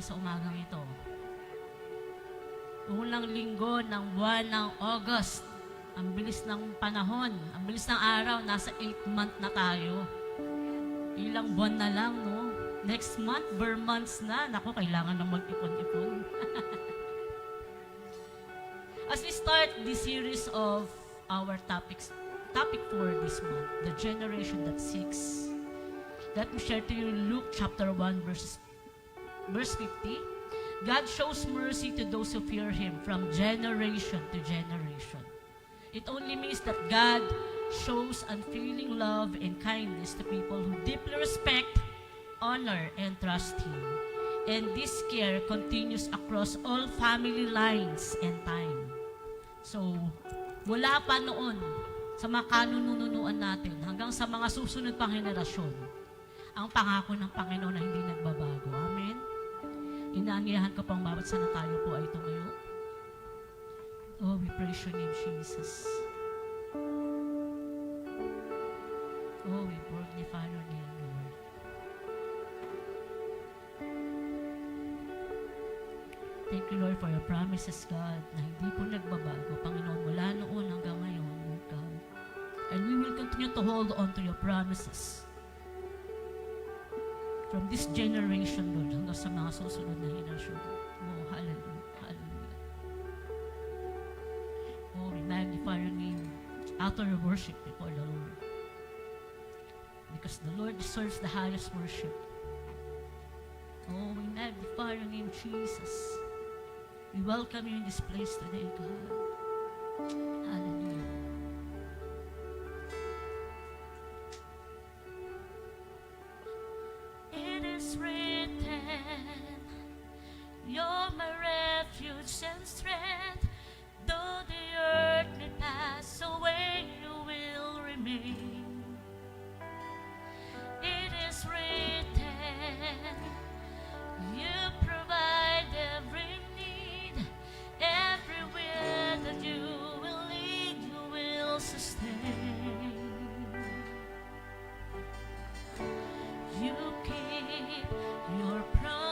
natin sa umagang ito. Unang linggo ng buwan ng August. Ang bilis ng panahon, ang bilis ng araw, nasa 8th month na tayo. Ilang buwan na lang, no? Next month, bare months na. Naku, kailangan nang mag-ipon-ipon. As we start this series of our topic for this month, the generation that seeks. Let me share to you Luke chapter 1 verse 50. God shows mercy to those who fear Him from generation to generation. It only means that God shows unfailing love and kindness to people who deeply respect, honor, and trust Him. And this care continues across all family lines and time. So, mula pa noon sa mga kanununuan natin hanggang sa mga susunod pang henerasyon, ang pangako ng Panginoon na hindi nagbabago. Amen? Inaanyayahan ko pang bawat sana tayo po ay tumayo. Oh, we praise your name, Jesus. Oh, we glorify your name, Lord. Thank you, Lord, for your promises, God, na hindi po nagbabago, Panginoon, mula noon hanggang ngayon, Lord God. And we will continue to hold on to your promises. From this generation, Lord, hanggang sa mga susunod na henerasyon. Oh, hallelujah, hallelujah. Oh, we magnify your name. Utter worship before the Lord. Because the Lord deserves the highest worship. Oh, we magnify your name, Jesus. We welcome you in this place today, God. Hallelujah. It is written, you're my refuge and strength. Though the earth may pass away, you will remain. It is written, you provide every need. Everywhere that you will lead, you will sustain. You keep your promises.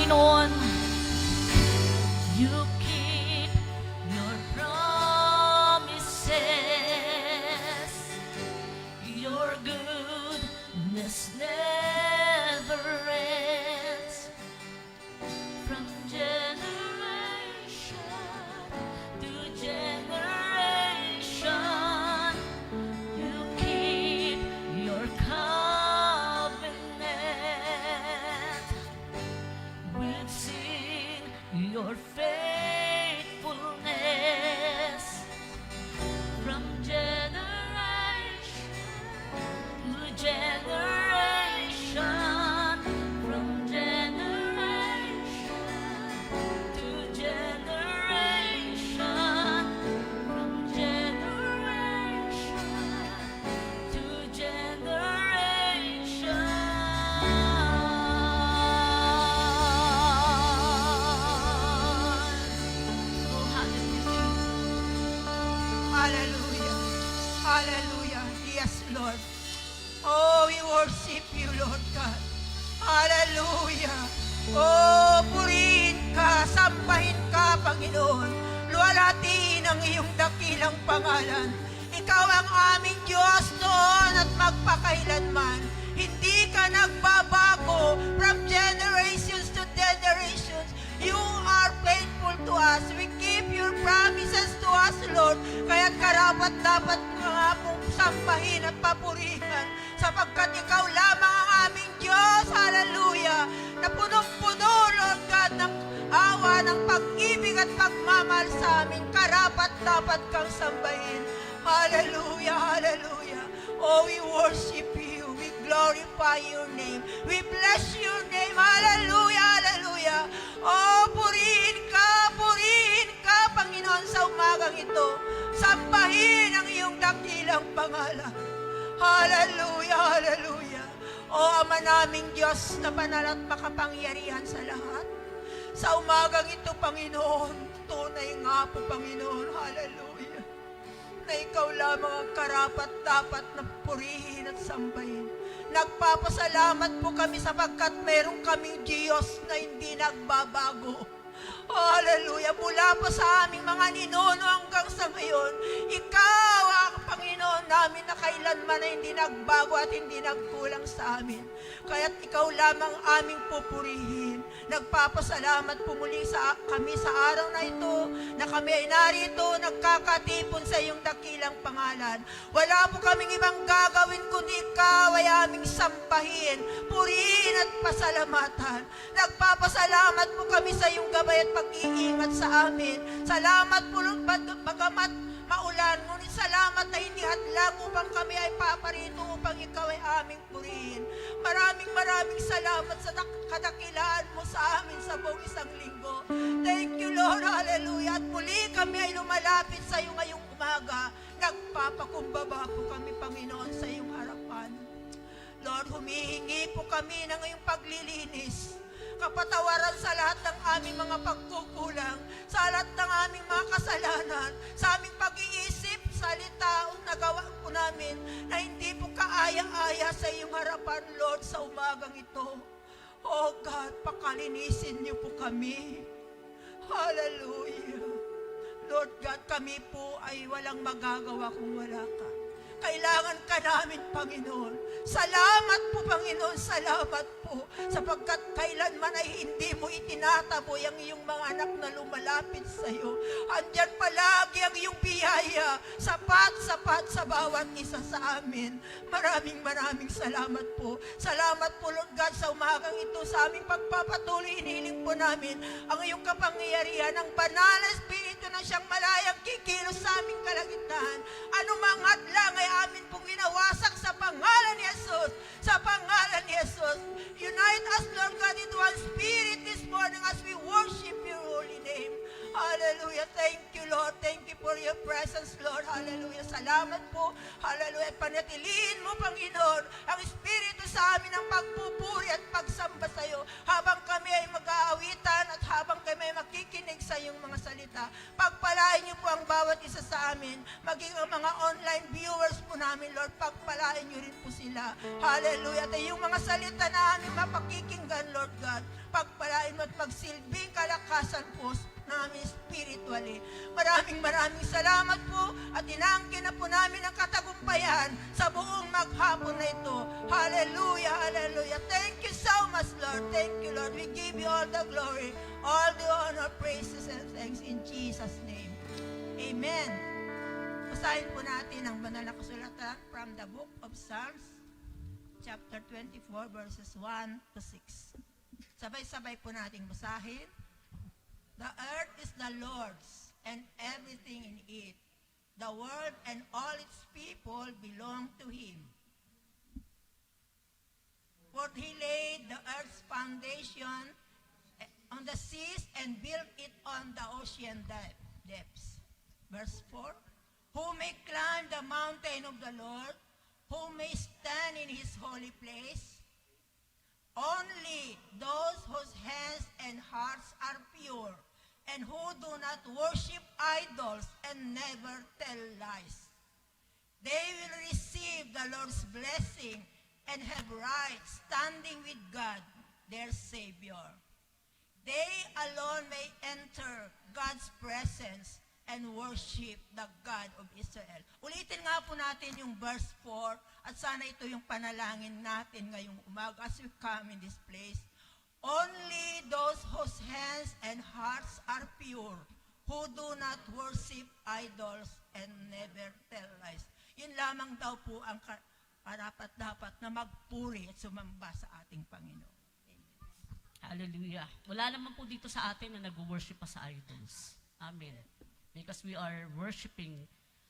Panginoon, you keep your promises. Your goodness never ends. From generation to generation, you keep your covenant. We've seen your faithfulness from generation to generation, from generation to generation, from generation to generation. Oh, hallelujah. Hallelujah. Hallelujah. Yes, Lord. Oh, we worship you, Lord God. Hallelujah. Oh, purihin ka, sambahin ka, Panginoon. Luwalhatiin ang iyong dakilang pangalan. Ikaw ang aming Diyos noon at magpakailanman. Hindi ka nagbabago from generations to generations. You are faithful to us. We keep your promises to us, Lord. Kaya karapat dapat nga pong sambahin at papurihan sapagkat ikaw lamang ang aming Diyos. Hallelujah. Na punong-puno, Lord God, ng awa, ng pag-ibig at pagmamahal sa amin. Karapat dapat kang sambahin. Hallelujah, hallelujah. Oh, we worship you. We glorify your name. We bless your name. Hallelujah, hallelujah. Oh, purihin ka, Panginoon, sa umagang ito. Sambahin ang iyong dakilang pangalan. Hallelujah, hallelujah. O Ama naming Diyos na banal at makapangyarihan sa lahat. Sa umagang ito, Panginoon, tunay nga po, Panginoon, hallelujah, na ikaw lamang ang karapat-dapat na purihin at sambahin. Nagpapasalamat po kami sapagkat meron kaming Diyos na hindi nagbabago. Hallelujah. Mula pa sa aming mga ninuno hanggang sa ngayon, ikaw ang Panginoon namin na kailanman na hindi nagbago at hindi nagkulang sa amin. Kaya't ikaw lamang aming pupurihin. Nagpapasalamat po muli sa kami sa araw na ito, na kami ay narito, nagkakatipon sa iyong dakilang pangalan. Wala po kaming ibang gagawin kundi ikaw ay aming sampahin, purihin at pasalamatan. Nagpapasalamat po kami sa iyong gabay at pag-iingat sa amin. Salamat po, bagamat maulan, ngunit salamat na hindi hadlang upang kami ay paparito upang ikaw ay aming purihin. Maraming salamat sa kadakilaan mo sa amin sa buong isang linggo. Thank you, Lord. Hallelujah. At muli kami ay lumalapit sa iyo ngayong umaga. Nagpapakumbaba po kami, Panginoon, sa iyong harapan. Lord, humihingi po kami ng iyong paglilinis, kapatawaran sa lahat ng aming mga pagkukulang, sa lahat ng aming mga kasalanan, sa aming pag-iisip, salita o nagawa po namin na hindi po kaaya-aya sa iyong harapan, Lord, sa umagang ito. Oh God, pakalinisin niyo po kami. Hallelujah. Lord God, kami po ay walang magagawa kung wala ka. Kailangan ka namin, Panginoon. Salamat po, Panginoon. Salamat po. Sapagkat kailanman ay hindi mo itinataboy ang iyong mga anak na lumalapit sa iyo. Andyan palagi ang iyong biyaya. Sapat sa bawat isa sa amin. Maraming salamat po. Salamat po, Lord God, sa umagang ito. Sa aming pagpapatuloy, hinihiling po namin ang iyong kapangyarihan, ang banal na Espiritu na siyang malayang kikilos sa aming kalagitnaan. Anumang hadlang ay amin pong winawasak sa pangalan ni Jesus. Sa pangalan ni Jesus. Unite us, Lord God, in one spirit this morning as we worship your holy name. Hallelujah. Thank you, Lord. Thank you for your presence, Lord. Hallelujah. Salamat po. Hallelujah. Panatilihin mo, Panginoon, ang Espiritu sa amin ng pagpupuri at pagsamba sa iyo habang kami ay mag-aawitan at habang kami ay makikinig sa iyong mga salita. Pagpalain niyo po ang bawat isa sa amin, maging ang mga online viewers po namin, Lord, pagpalain niyo rin po sila. Hallelujah. At yung mga salita na aming mapakikinggan, Lord God, pagpalain mo at magsilbing kalakasan po namin spiritually. Maraming salamat po at inaangkin na po namin ang katagumpayan sa buong maghapon na ito. Hallelujah, hallelujah. Thank you so much, Lord. Thank you, Lord. We give you all the glory, all the honor, praises, and thanks in Jesus' name. Amen. Basahin po natin ang banal na kasulatan from the book of Psalms, chapter 24, verses 1 to 6. Sabay-sabay po nating basahin. The earth is the Lord's, and everything in it. The world and all its people belong to Him. For He laid the earth's foundation on the seas and built it on the ocean depths. Verse 4, who may climb the mountain of the Lord, who may stand in His holy place? Only those whose hands and hearts are pure, and who do not worship idols and never tell lies. They will receive the Lord's blessing and have right standing with God, their Savior. They alone may enter God's presence and worship the God of Israel. Ulitin nga po natin yung verse 4 at sana ito yung panalangin natin ngayong umaga as we come in this place. Only those whose hands and hearts are pure, who do not worship idols and never tell lies. Yun lamang daw po ang karapat-dapat na magpuri at sumamba sa ating Panginoon. Hallelujah. Wala naman po dito sa atin na nag-worship pa sa idols. Amen. Because we are worshiping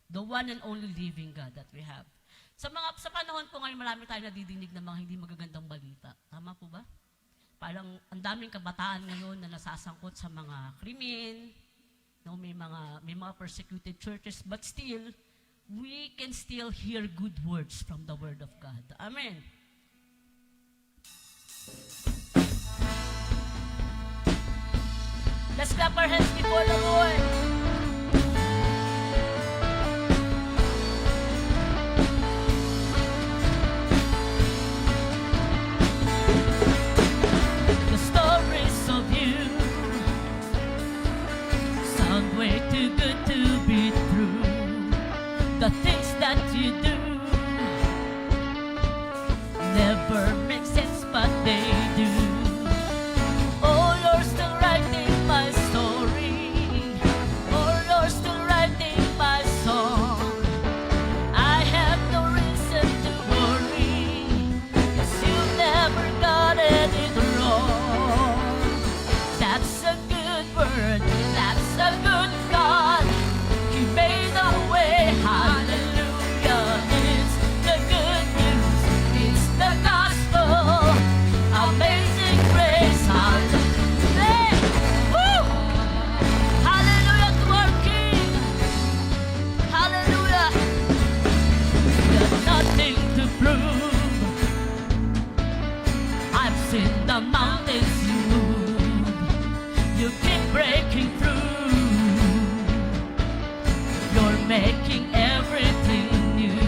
the one and only living God that we have. Sa panahon po ngayon, marami tayong nadidinig ng mga hindi magagandang balita. Tama po ba? Parang ang daming kabataan ngayon na nasasangkot sa mga krimen, no, may mga persecuted churches, but still, we can still hear good words from the Word of God. Amen. Let's clap our hands before the Lord. The stories of you sound way too good to be true. The things that you do never make sense, but they do. Oh, you're still writing my story. Oh, you're still writing my song. I have no reason to worry, 'cause you never got it wrong. That's a good word, that's a good God. He made a way, hallelujah. It's the good news, it's the gospel. Amazing grace, hallelujah. Woo! Hallelujah to our King. Hallelujah. Got nothing to prove. I've seen the mountains you move. You keep breaking through. You're making everything new.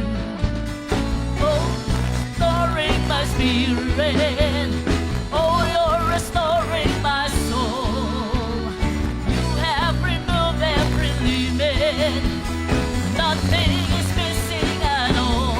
Oh, restoring my spirit. Oh, you're restoring my soul. You have removed every limit. Nothing is missing at all.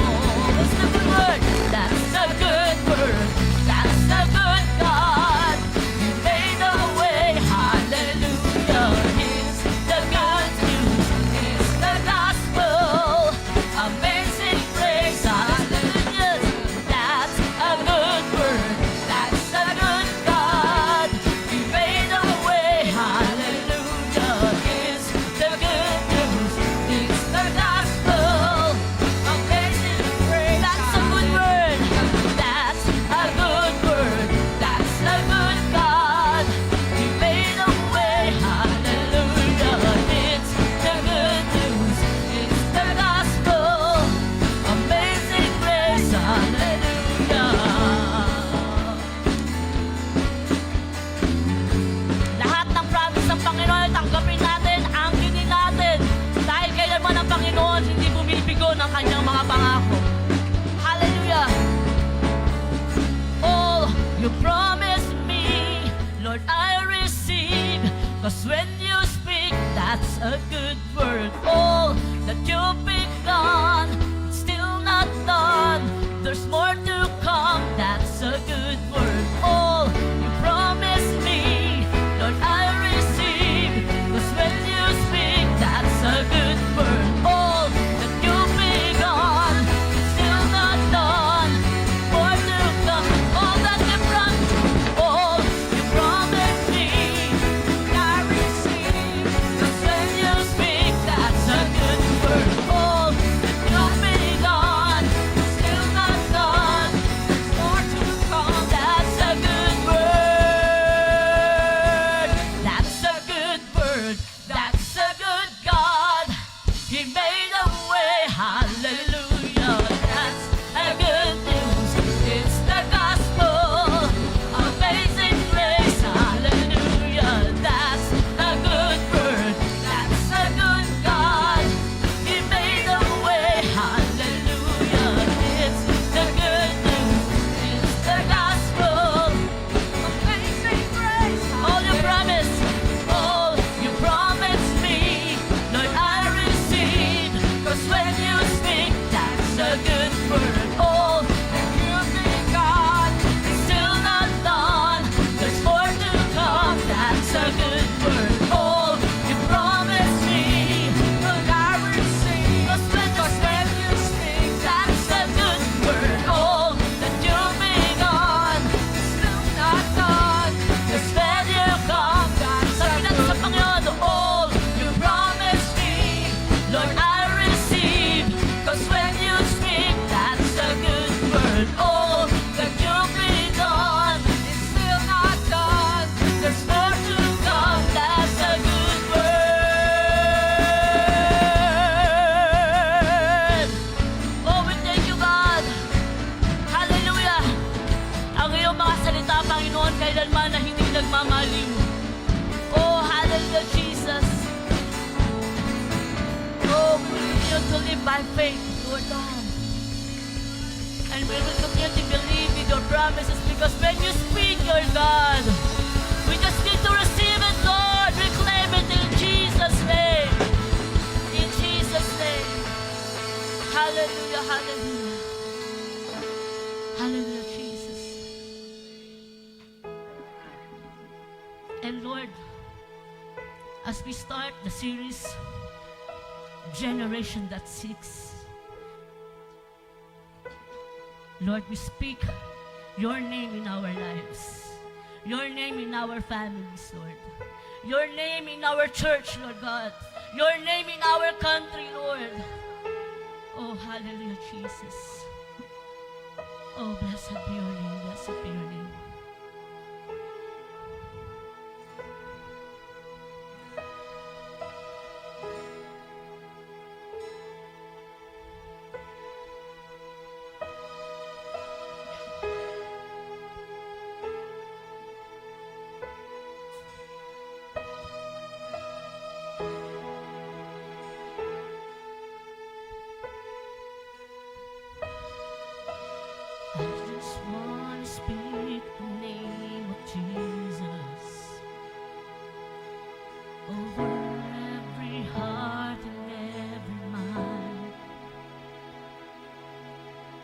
That's the good word. That's a good word. That's a good God. You made a way. Hallelujah. It's the good news. It's the gospel. Amazing grace. Hallelujah. That's a good word. you promised me, Lord, I receive. 'Cause when you speak, that's a good word. All that you've begun, it's still not done. There's more to come, that's a good word. All you promised me, Lord, I receive. 'Cause when you speak, that's a good word. All that you've begun, it's still not done. More to come, all that you promised, all you promised me, I receive. 'Cause when you speak, that's a good word. All that you've begun, it's still not done. There's more to come, that's a good word. That's a good word. That's a good God. He made a way, hallelujah. That's a good news. It's the gospel, amazing grace, hallelujah. That's a good word. That's a good God. He made a way, hallelujah. It's the good news. It's the gospel, amazing grace. All you promised, all you promised me, Lord, I receive. 'Cause when you speak, that's a good word. All that you've begun, it's still not done. There's more to come, that's a good word. All you promised me, Lord, I receive. 'Cause when you speak, that's a good word. All that you've begun, it's still not done. There's when you come, that's a good word. Sa Panginoon, all you promised me, Lord, I receive. 'Cause when you speak, that's a good word. All that you've begun, it's still not done. There's more to come, that's a good word. Oh, we thank you, God. Hallelujah. Ang iyong mga salita, Panginoon, kailanman na hindi nagmamaliw. Oh, hallelujah, Jesus. Oh, we will continue to live by faith, Lord God. And we will continue to believe in your promises, because when you speak, your God, we just need to receive it, Lord. We claim it in Jesus' name. In Jesus' name. Hallelujah, hallelujah. Hallelujah, Jesus. And Lord, as we start the series, Generation That Seeks, Lord, we speak your name in our lives, your name in our families, Lord, your name in our church, Lord God, your name in our country, Lord. Oh, hallelujah, Jesus. Oh, blessed be your name, blessed be your name. I just want to speak the name of Jesus over every heart and every mind.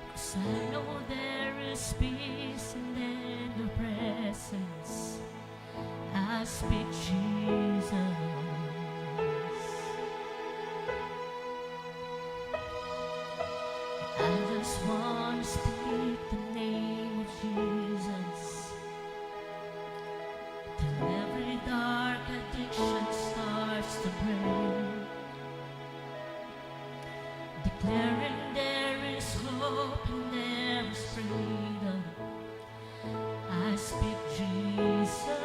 'Cause I know there is peace in your presence. I speak Jesus. I just want to speak the name of Jesus till every dark addiction starts to break, declaring there is hope and there is freedom. I speak Jesus.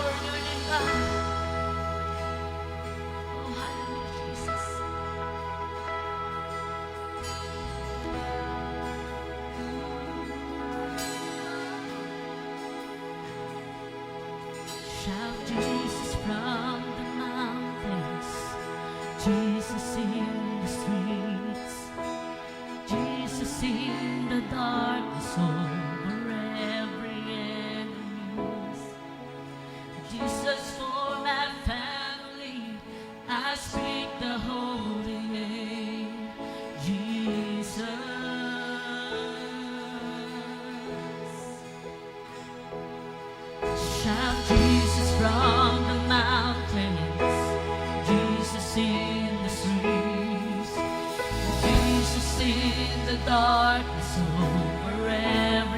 our your name, God. Oh, hallelujah, Jesus. Shout Jesus from the mountains, Jesus in the streets, Jesus in the darkness over every enemies. Jesus for my family, I speak the holy name, Jesus. Shout Jesus from the mountains, Jesus in the streets, Jesus in the darkness over every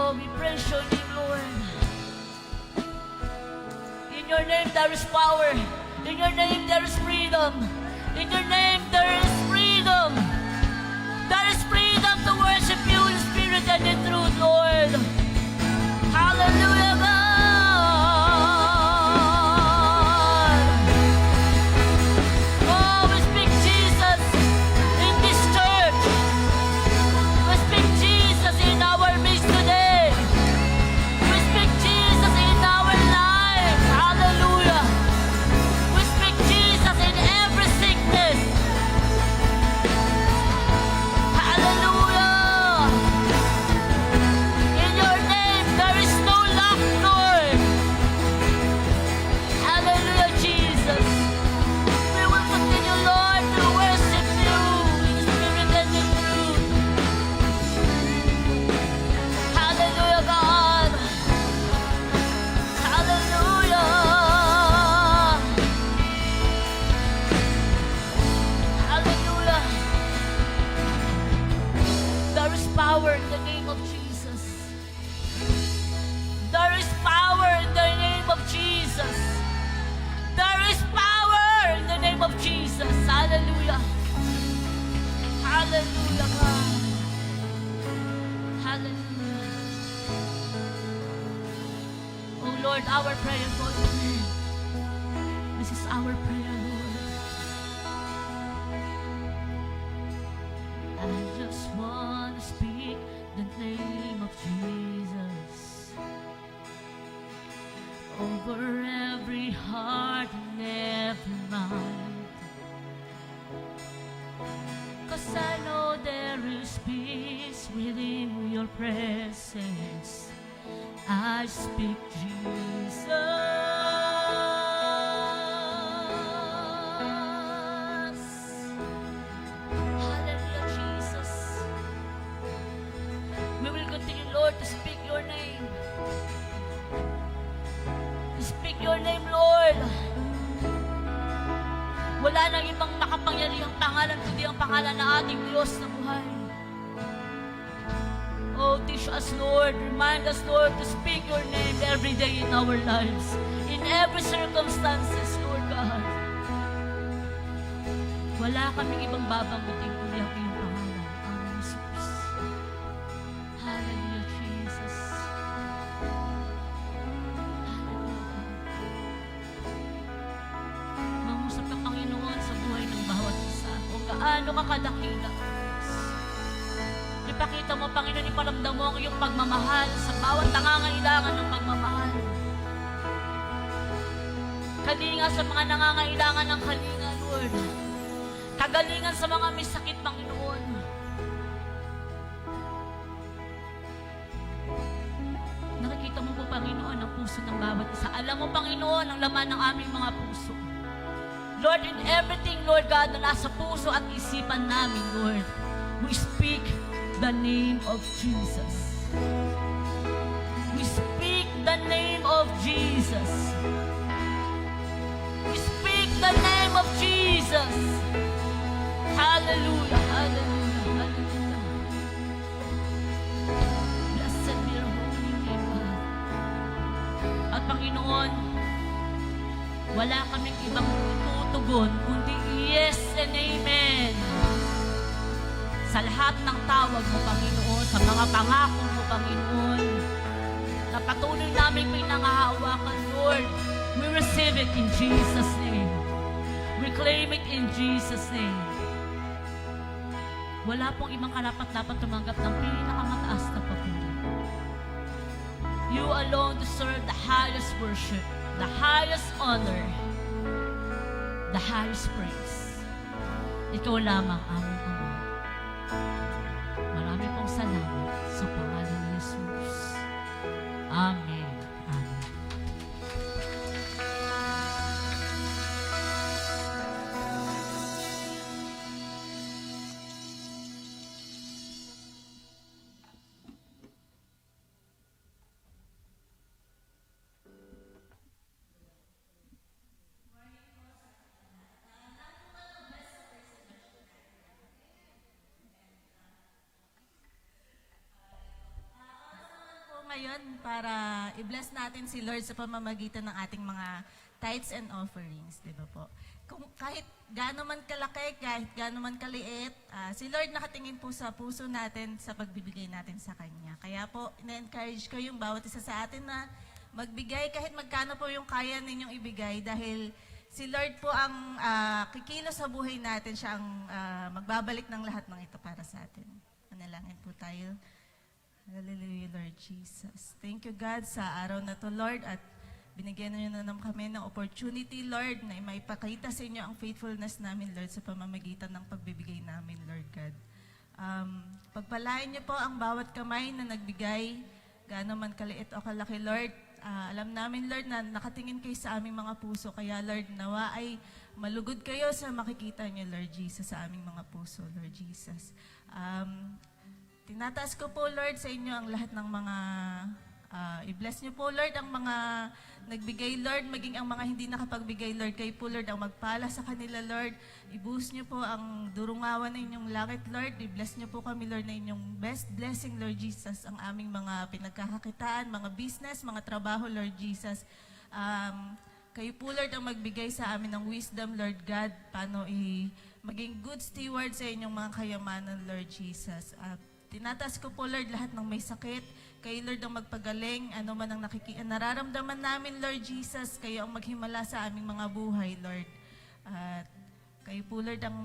Oh, we praise your name, Lord. In your name there is power. In your name there is freedom. In your name there is freedom. There is freedom to worship you in spirit and in truth, Lord. Hallelujah, God. Oh, we speak Jesus in this church. We speak Jesus in our midst today. We speak Jesus in our lives. Hallelujah. We speak Jesus in every sickness. Hallelujah. In your name there is no lack, Lord. Hallelujah, Jesus. We will continue, Lord, to worship you in spirit and in truth. Hallelujah, God. Hallelujah. Hallelujah. There is power in the name of Jesus. There is power in the name of Jesus. There is power in the name of Jesus. Hallelujah. Hallelujah, God. Hallelujah. Oh Lord, our prayer for you. This is our prayer, Lord. I just want to speak the name of Jesus over every heart and every mind. 'Cause I know there is peace within your presence. I speak Jesus. Hallelujah, Jesus. We will continue, Lord, to speak your name. To speak your name, Lord. Wala nang ibang makapangyarihang pangalan kundi ang pangalan ng ating Diyos na buhay. Oh, teach us, Lord. Remind us, Lord, to speak your name every day in our lives. In every circumstances, Lord God. Wala kaming ibang babanggitin kundi ang iyong pangalan, aming Jesus. Hallelujah, Jesus. Hallelujah. Mangusap ka, Panginoon, sa buhay ng bawat isa. Kung gaano ka kadakila. Ipakita mo, Panginoon, iparamdam mo ang iyong pagmamahal sa bawat nangangailangan ng pagmamahal. Kalinga sa mga nangangailangan ng kalinga, Lord. Kagalingan sa mga may sakit, Panginoon. Nakikita mo po, Panginoon, ang puso ng bawat isa. Alam mo, Panginoon, ang laman ng aming mga puso. Lord, in everything, Lord God, na nasa puso at isipan namin, Lord, we speak the name of Jesus. We speak the name of Jesus. We speak the name of Jesus. Hallelujah, hallelujah, hallelujah. Blessed be your holy name, God. At Panginoon, wala kaming ibang tutugon kundi yes and amen. Sa lahat ng tawag mo, Panginoon, sa mga pangako mo, Panginoon, na patuloy namin pinangahawakan, Lord, we receive it in Jesus' name. We claim it in Jesus' name. Wala pong ibang karapat-dapat tumanggap ng pinakamataas na papuri. You alone deserve the highest worship, the highest honor, the highest praise. Ikaw lamang aming Ama. Marami pong salamat sa pangalan ni Jesus. Amen. Amen. ngayon para i-bless natin si Lord sa pamamagitan ng ating mga tithes and offerings, di ba po? Kung kahit gaano man kalaki, kahit gaano man kaliit, si Lord nakatingin po sa puso natin sa pagbibigay natin sa Kanya. Kaya po, ina-encourage ko yung bawat isa sa atin na magbigay kahit magkano po yung kaya ninyong ibigay dahil si Lord po ang kikilos sa buhay natin, siya ang magbabalik ng lahat ng ito para sa atin. Manalangin po tayo. Hallelujah, Lord Jesus. Thank you, God, sa araw na to, Lord, at binigyan niyo na naman kami ng opportunity, Lord, na maipakita sa inyo ang faithfulness namin, Lord, sa pamamagitan ng pagbibigay namin, Lord God. Pagpalain niyo po ang bawat kamay na nagbigay, gaano man kaliit o kalaki, Lord. Alam namin, Lord, na nakatingin kayo sa aming mga puso, kaya, Lord, nawa ay malugod kayo sa makikita niyo, Lord Jesus, sa aming mga puso, Lord Jesus. Tinataas ko po, Lord, sa inyo ang lahat ng mga, i-bless niyo po, Lord, ang mga nagbigay, Lord, maging ang mga hindi nakapagbigay, Lord, kayo po, Lord, ang magpala sa kanila, Lord. I-boost niyo po ang durungawan ng inyong langit, Lord. I-bless niyo po kami, Lord, na inyong best blessing, Lord Jesus, ang aming mga pinagkakakitaan, mga business, mga trabaho, Lord Jesus. Kayo po, Lord, ang magbigay sa amin ng wisdom, Lord God, paano maging good steward sa inyong mga kayamanan, Lord Jesus. Tinataas ko po, Lord, lahat ng may sakit. Kayo, Lord, ang magpagaling. Ano man ang nararamdaman namin, Lord Jesus, kayo ang maghimala sa aming mga buhay, Lord. At kayo po, Lord, ang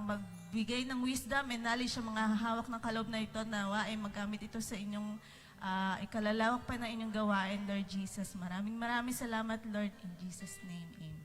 magbigay ng wisdom and knowledge sa mga hawak ng kaloob na ito, nawa ay magkamit ito sa inyong ikalalawak pa na inyong gawain, Lord Jesus. Maraming salamat, Lord, in Jesus' name. Amen.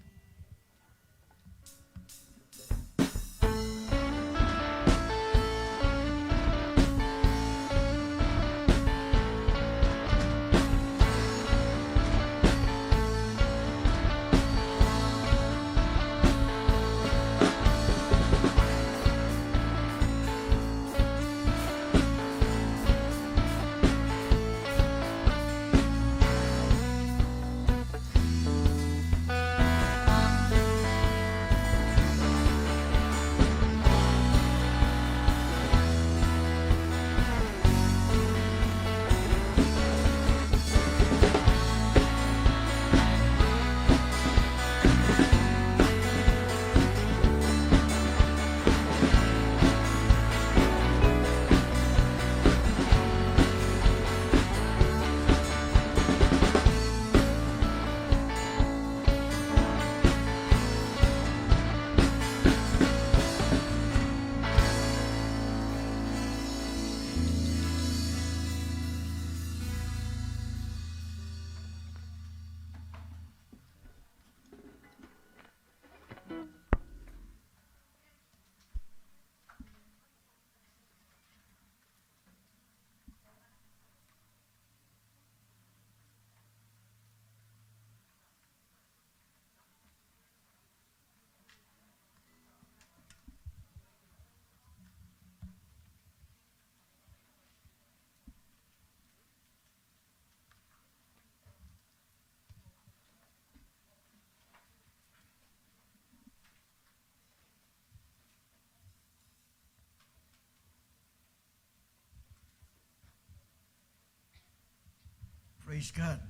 Praise God.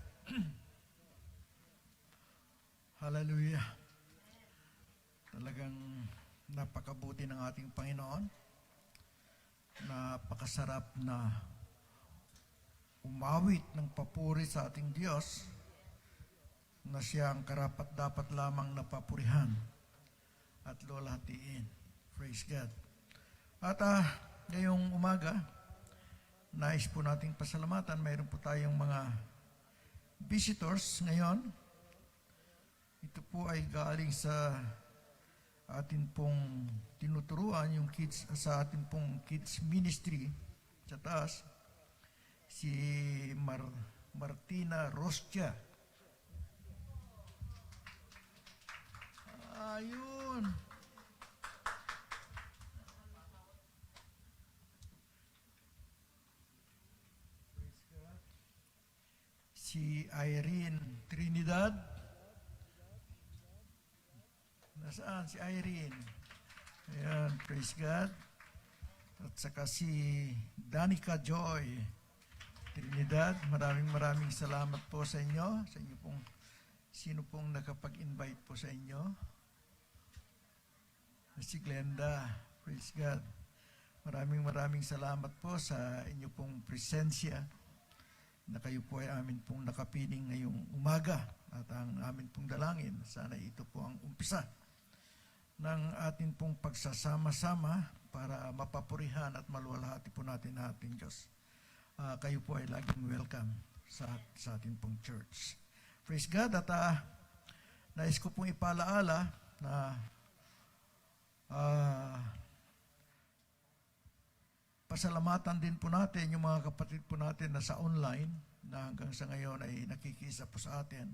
Hallelujah. Talagang napakabuti ng ating Panginoon. Napakasarap na umawit ng papuri sa ating Diyos na siya ang karapat-dapat lamang napapurihan at lolahatiin. Praise God. At ngayong umaga, nais po nating pasalamatan. Mayroon po tayong mga visitors ngayon. Ito po ay galing sa atin pong tinuturuan, yung kids, sa atin pong kids ministry sa taas, si Martina Rostia. Ayun. Si Irene Trinidad. Nasaan si Irene? Ayan, praise God. At saka si Danica Joy. Trinidad, maraming salamat po sa inyo pong, sino pong nakapag-invite po sa inyo. Si Glenda, praise God. Maraming salamat po sa inyo pong presensya na kayo po ay amin pong nakapiling ngayong umaga at ang amin pong dalangin. Sana ito po ang umpisa ng atin pong pagsasama-sama para mapapurihan at maluwalhati po natin ang ating Diyos. Kayo po ay laging welcome sa ating pong church. Praise God. At nais ko pong ipalaala na pasalamatan din po natin yung mga kapatid po natin na sa online na hanggang sa ngayon ay nakikisa po sa atin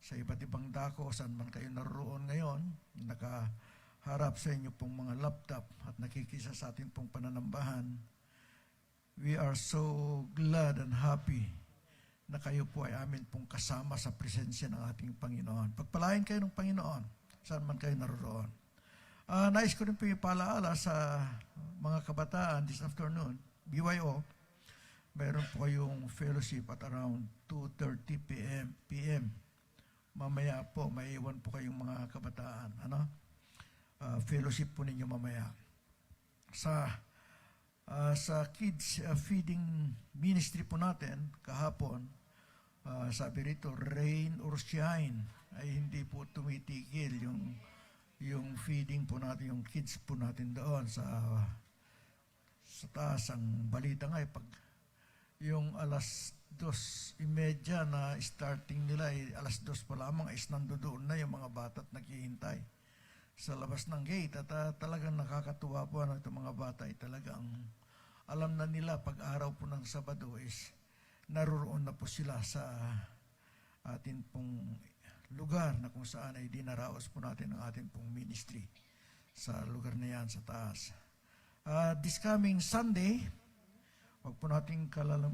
sa iba't ibang dako saan man kayo naroon ngayon, nakaharap sa inyo pong mga laptop at nakikisa sa ating pong pananambahan. We are so glad and happy na kayo po ay amin pong kasama sa presensya ng ating Panginoon. Pagpalain kayo ng Panginoon, saan man kayo naroon. Nais ko rin po ipalaala sa mga kabataan this afternoon, BYO, mayroon po kayong fellowship at around 2:30 p.m. Mamaya po, may iwan po kayong mga kabataan. Fellowship po ninyo mamaya. Sa kids feeding ministry po natin kahapon, sabi rito, rain or shine, ay hindi po tumitigil yung feeding po natin, yung kids po natin doon sa taas. Ang balita nga pag yung alas 2:30 na starting nila ay alas 2 pa lamang is nandoon na yung mga bata at naghihintay sa labas ng gate. At talagang nakakatuwa po itong mga bata ay talagang alam na nila pag araw po ng Sabado is naroon na po sila sa atin pong lugar na kung saan ay dinaraos po natin ang atin pong ministry sa lugar na yan sa taas. This coming Sunday, huwag po natin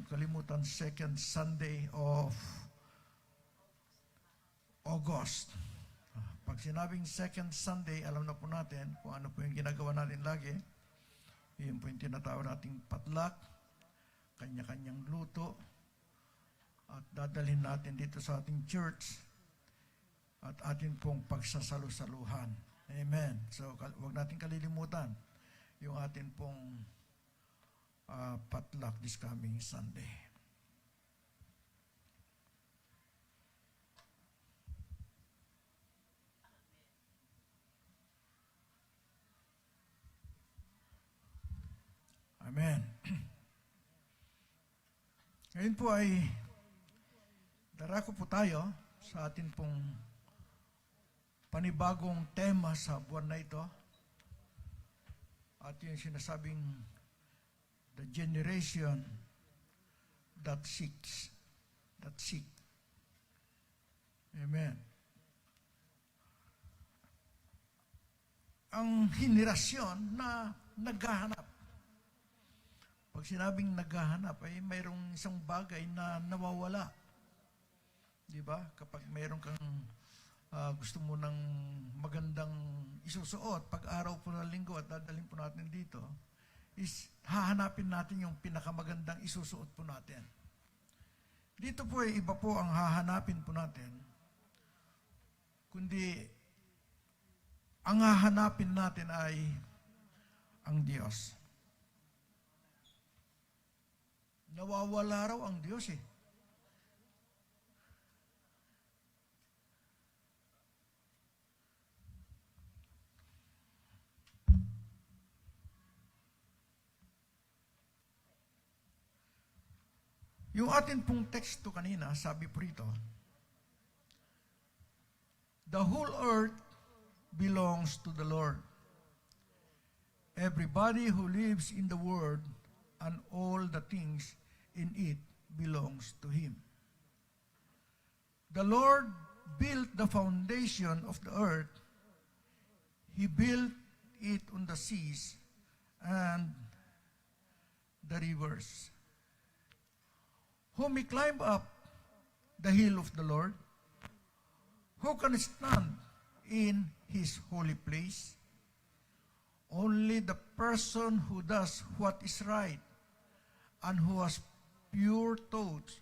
kalimutan, second Sunday of August. Pag sinabing second Sunday, alam na po natin kung ano po yung ginagawa natin lagi. Yun po yung tinatawag nating potluck, kanya-kanyang luto, at dadalhin natin dito sa ating church at atin pong pagsasalu-saluhan. Amen. So, huwag natin kalilimutan yung atin pong potluck this coming Sunday. Amen. Ngayon po ay darako po tayo sa atin pong panibagong tema sa buwan na ito. At yung sinasabing the generation that seeks, that seek. Amen. Ang henerasyon na naghahanap. Pag sinabing naghahanap, ay mayroong isang bagay na nawawala. Di ba? Kapag mayroon kang gusto mo ng magandang isusuot, pag araw po ng linggo at dadalhin po natin dito, is hahanapin natin yung pinakamagandang isusuot po natin. Dito po ay iba po ang hahanapin po natin, kundi ang hahanapin natin ay ang Diyos. Nawawala raw ang Diyos eh. Yung atin pong teksto kanina, sabi po rito, the whole earth belongs to the Lord. Everybody who lives in the world and all the things in it belongs to Him. The Lord built the foundation of the earth. He built it on the seas and the rivers. Who may climb up the hill of the Lord? Who can stand in His holy place? Only the person who does what is right and who has pure thoughts.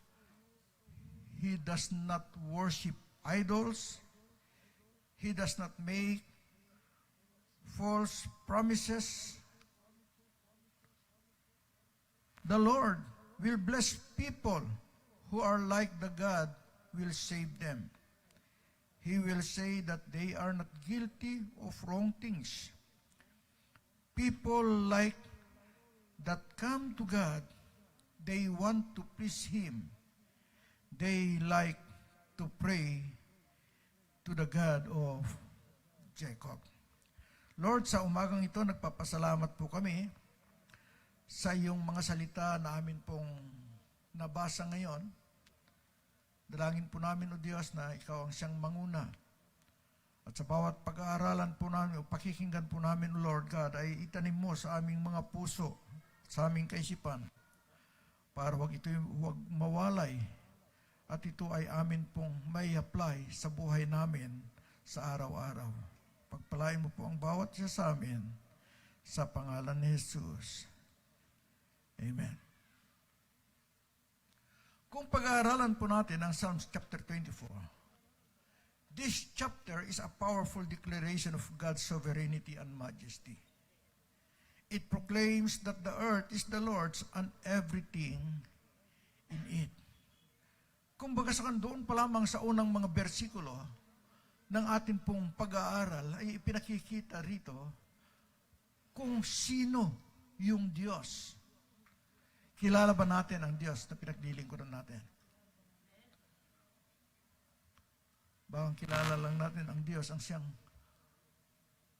He does not worship idols. He does not make false promises. The Lord will bless people who are like the God will save them. He will say that they are not guilty of wrong things. People like that come to God, they want to please Him. They like to pray to the God of Jacob. Lord, sa umagang ito, nagpapasalamat po kami sa iyong mga salita na amin pong nabasa ngayon. Dalangin po namin, O Diyos, na Ikaw ang siyang manguna. At sa bawat pag-aaralan po namin, o pakikinggan po namin, O Lord God, ay itanim mo sa aming mga puso, sa aming kaisipan, para huwag mawalay, at ito ay amin pong may apply sa buhay namin sa araw-araw. Pagpalain mo po ang bawat isa sa amin, sa pangalan ni Jesus. Amen. Kung pag-aaralan po natin ang Psalms chapter 24, this chapter is a powerful declaration of God's sovereignty and majesty. It proclaims that the earth is the Lord's and everything in it. Kumbaga sa doon pa lamang sa unang mga bersikulo ng ating pong pag-aaral ay ipinakikita rito kung sino yung Diyos. Kilala ba natin ang Diyos na pinaglilingkuran natin? Bawang kilala lang natin ang Diyos, ang siyang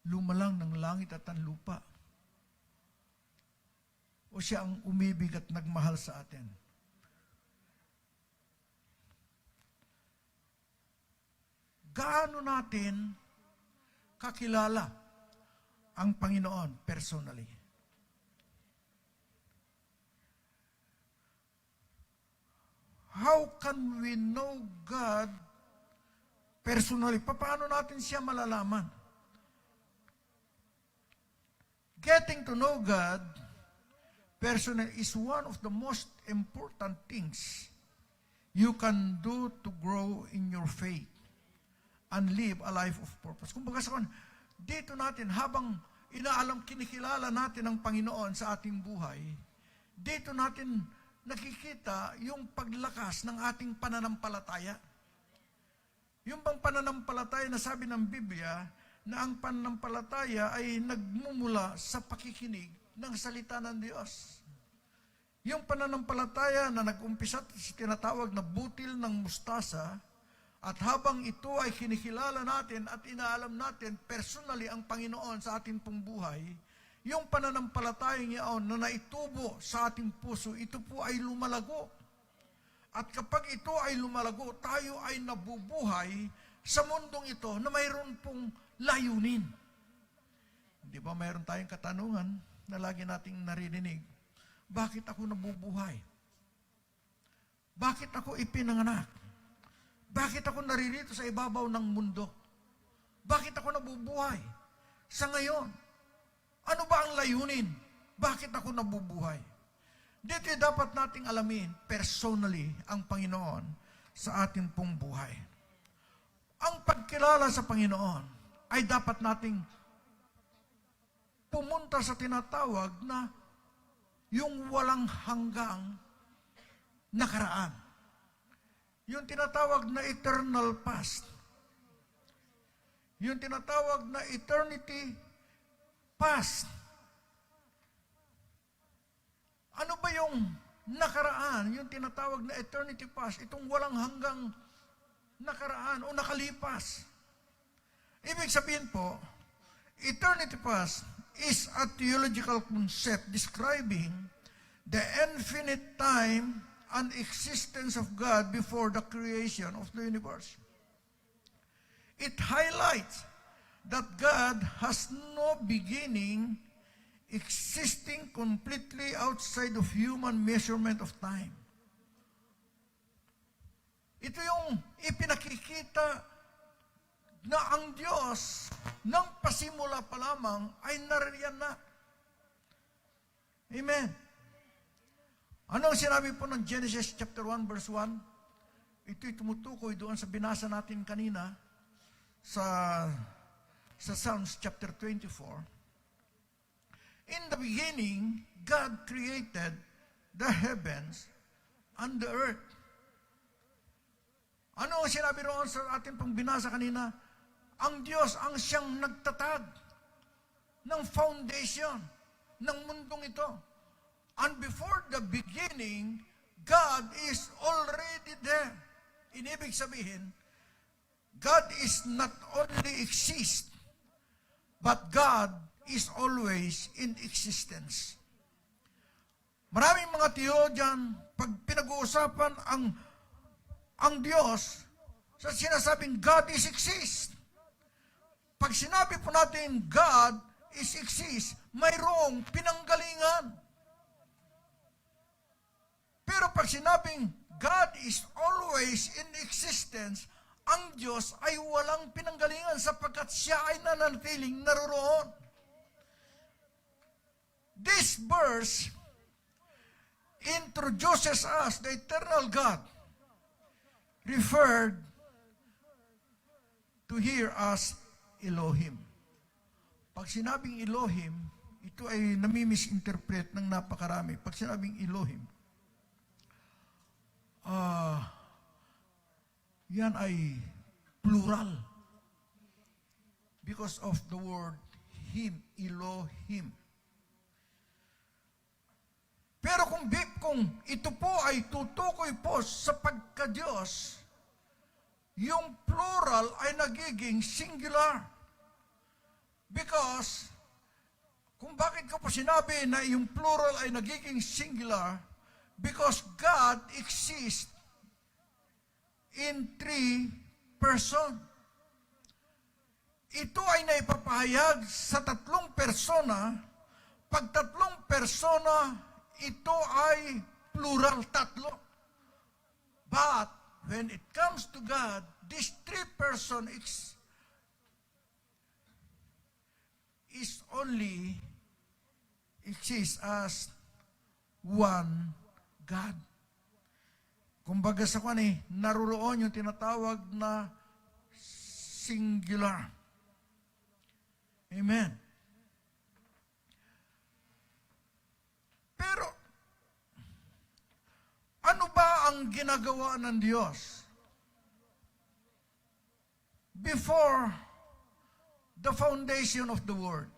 lumalang ng langit at ang lupa. O siya ang umibig at nagmahal sa atin. Gaano natin kakilala ang Panginoon personally? How can we know God personally? Paano natin siya malalaman? Getting to know God personally is one of the most important things you can do to grow in your faith and live a life of purpose. Kung baga dito natin, habang kinikilala natin ang Panginoon sa ating buhay, dito natin nakikita yung paglakas ng ating pananampalataya. Yung bang pananampalataya na sabi ng Biblia, na ang pananampalataya ay nagmumula sa pakikinig ng salita ng Diyos. Yung pananampalataya na nag-umpisa sa tinatawag na butil ng mustasa, at habang ito ay kinikilala natin at inaalam natin personally ang Panginoon sa ating pong buhay, yung pananampalatayang iyon na naitubo sa ating puso, ito po ay lumalago. At kapag ito ay lumalago, tayo ay nabubuhay sa mundong ito na mayroon pong layunin. Di ba mayroon tayong katanungan na lagi nating naririnig? Bakit ako nabubuhay? Bakit ako ipinanganak? Bakit ako naririto sa ibabaw ng mundo? Bakit ako nabubuhay sa ngayon? Ano ba ang layunin? Bakit ako nabubuhay? Dito dapat nating alamin personally ang Panginoon sa ating pong buhay. Ang pagkilala sa Panginoon ay dapat nating pumunta sa tinatawag na yung walang hanggang nakaraan. Yung tinatawag na eternal past. Yung tinatawag na eternity past. Ano ba yung nakaraan? Yung tinatawag na eternity past. Itong walang hanggang nakaraan o nakalipas. Ibig sabihin po, eternity past is a theological concept describing the infinite time and existence of God before the creation of the universe. It highlights that God has no beginning, existing completely outside of human measurement of time. Ito yung ipinakikita na ang Diyos ng pasimula pa lamang ay nariyan na. Amen. Ano ang sinabi po ng Genesis chapter 1 verse 1? Ito'y tumutukoy doon sa binasa natin kanina sa Psalms chapter 24. In the beginning, God created the heavens and the earth. Ano ang sinabi roon sa atin pong binasa kanina? Ang Diyos ang siyang nagtatag ng foundation ng mundong ito. And before the beginning, God is already there. Inibig sabihin, God is not only exist, but God is always in existence. Maraming mga theologian, pag pinag-uusapan ang Diyos, sa sinasabing God is exist. Pag sinabi po natin God is exist, mayroong pinanggalingan. Pero pag sinabing God is always in existence, ang Diyos ay walang pinanggalingan sapagkat siya ay nananatiling naroroon. This verse introduces us the eternal God, referred to here as Elohim. Pag sinabing Elohim, ito ay nami-misinterpret ng napakarami. Pag sinabing Elohim, yan ay plural because of the word Him, Elohim. Pero kung ito po ay tutukoy po sa pagka-Diyos, yung plural ay nagiging singular. Because, kung bakit ko po sinabi na yung plural ay nagiging singular, because God exists in 3 person. Ito ay naipapahayag sa 3 persona. Pag 3 persona, ito ay plural, 3. But when it comes to God, this 3 person is only exists as one God. Kumbaga sa kanya, naroon yung tinatawag na singular. Amen. Pero, ano ba ang ginagawa ng Diyos before the foundation of the world?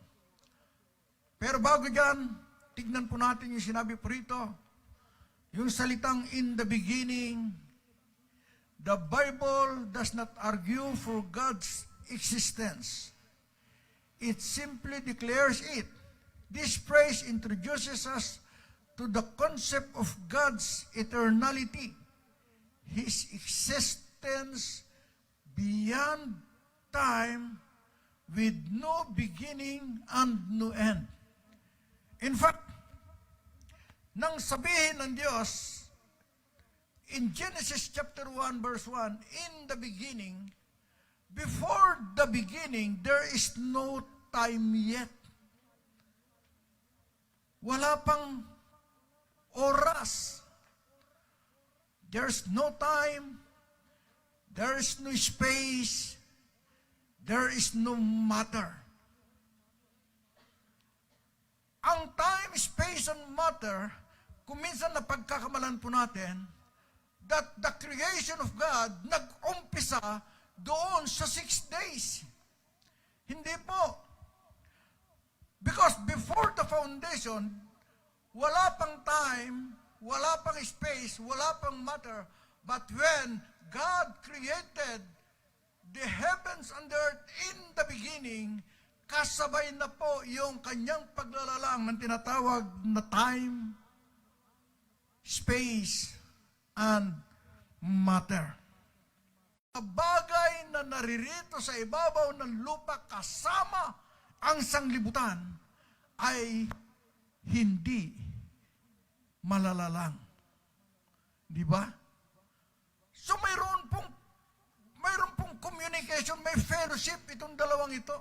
Pero bago dyan, tignan po natin yung sinabi po rito, yung salitang in the beginning. The Bible does not argue for God's existence. It simply declares it. This phrase introduces us to the concept of God's eternality, His existence beyond time with no beginning and no end. In fact, nang sabihin ng Diyos, in Genesis chapter 1 verse 1, in the beginning, before the beginning, there is no time yet. Wala pang oras. There's no time. There is no space. There is no matter. Ang time, space, and matter, kung minsan na pagkakamalan po natin, that the creation of God nag-umpisa doon sa 6 days. Hindi po. Because before the foundation, wala pang time, wala pang space, wala pang matter, but when God created the heavens and the earth in the beginning, kasabay na po yung kanyang paglalalang ng tinatawag na time, space, and matter. Bagay na naririto sa ibabaw ng lupa kasama ang sanglibutan ay hindi malalalang. Di ba? So mayroon pong communication, may fellowship itong dalawang ito.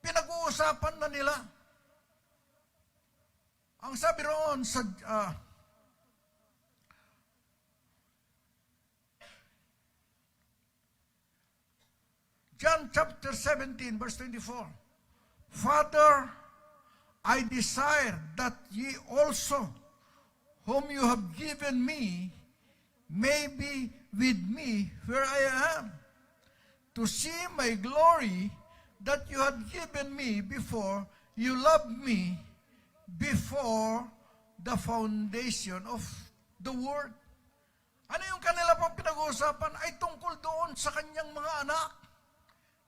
Pinag-uusapan na nila. Ang sabi roon sa John chapter 17, verse 24. Father, I desire that ye also, whom you have given me, may be with me where I am, to see my glory that you had given me before you loved me before the foundation of the world. Ano yung kanila pang pinag-uusapan ay tungkol doon sa kanyang mga anak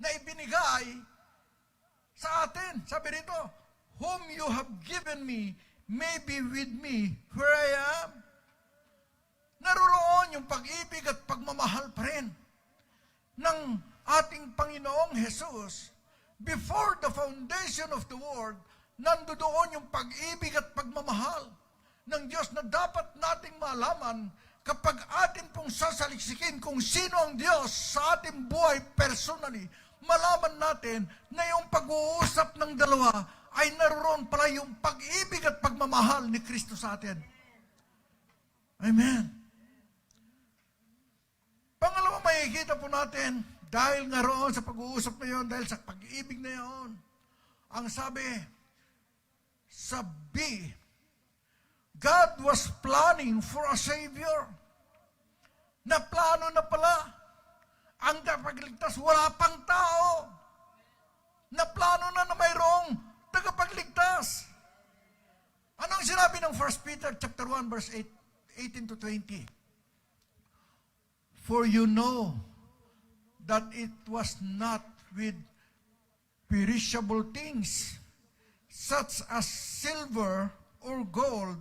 na ibinigay sa atin. Sabi rito, whom you have given me may be with me where I am. Naroon yung pag-ibig at pagmamahal pa rin ng ating Panginoong Jesus. Before the foundation of the world, nandoon yung pag-ibig at pagmamahal ng Diyos na dapat nating malaman kapag atin pong sasaliksikin kung sino ang Diyos sa ating buhay personally. Malaman natin na yung pag-uusap ng dalawa ay naroon pala yung pag-ibig at pagmamahal ni Kristo sa atin. Amen. Pangalawa, makikita po natin, dahil nga roon sa pag-uusap na yun, dahil sa pag-ibig na yun, ang sabi, sa B, God was planning for a Savior. Na plano na pala ang tagapagligtas, wala pang tao. Na plano na mayroong tagapagligtas. Anong sinabi ng 1 Peter chapter 1 verse 18 to 20? For you know that it was not with perishable things, such as silver or gold,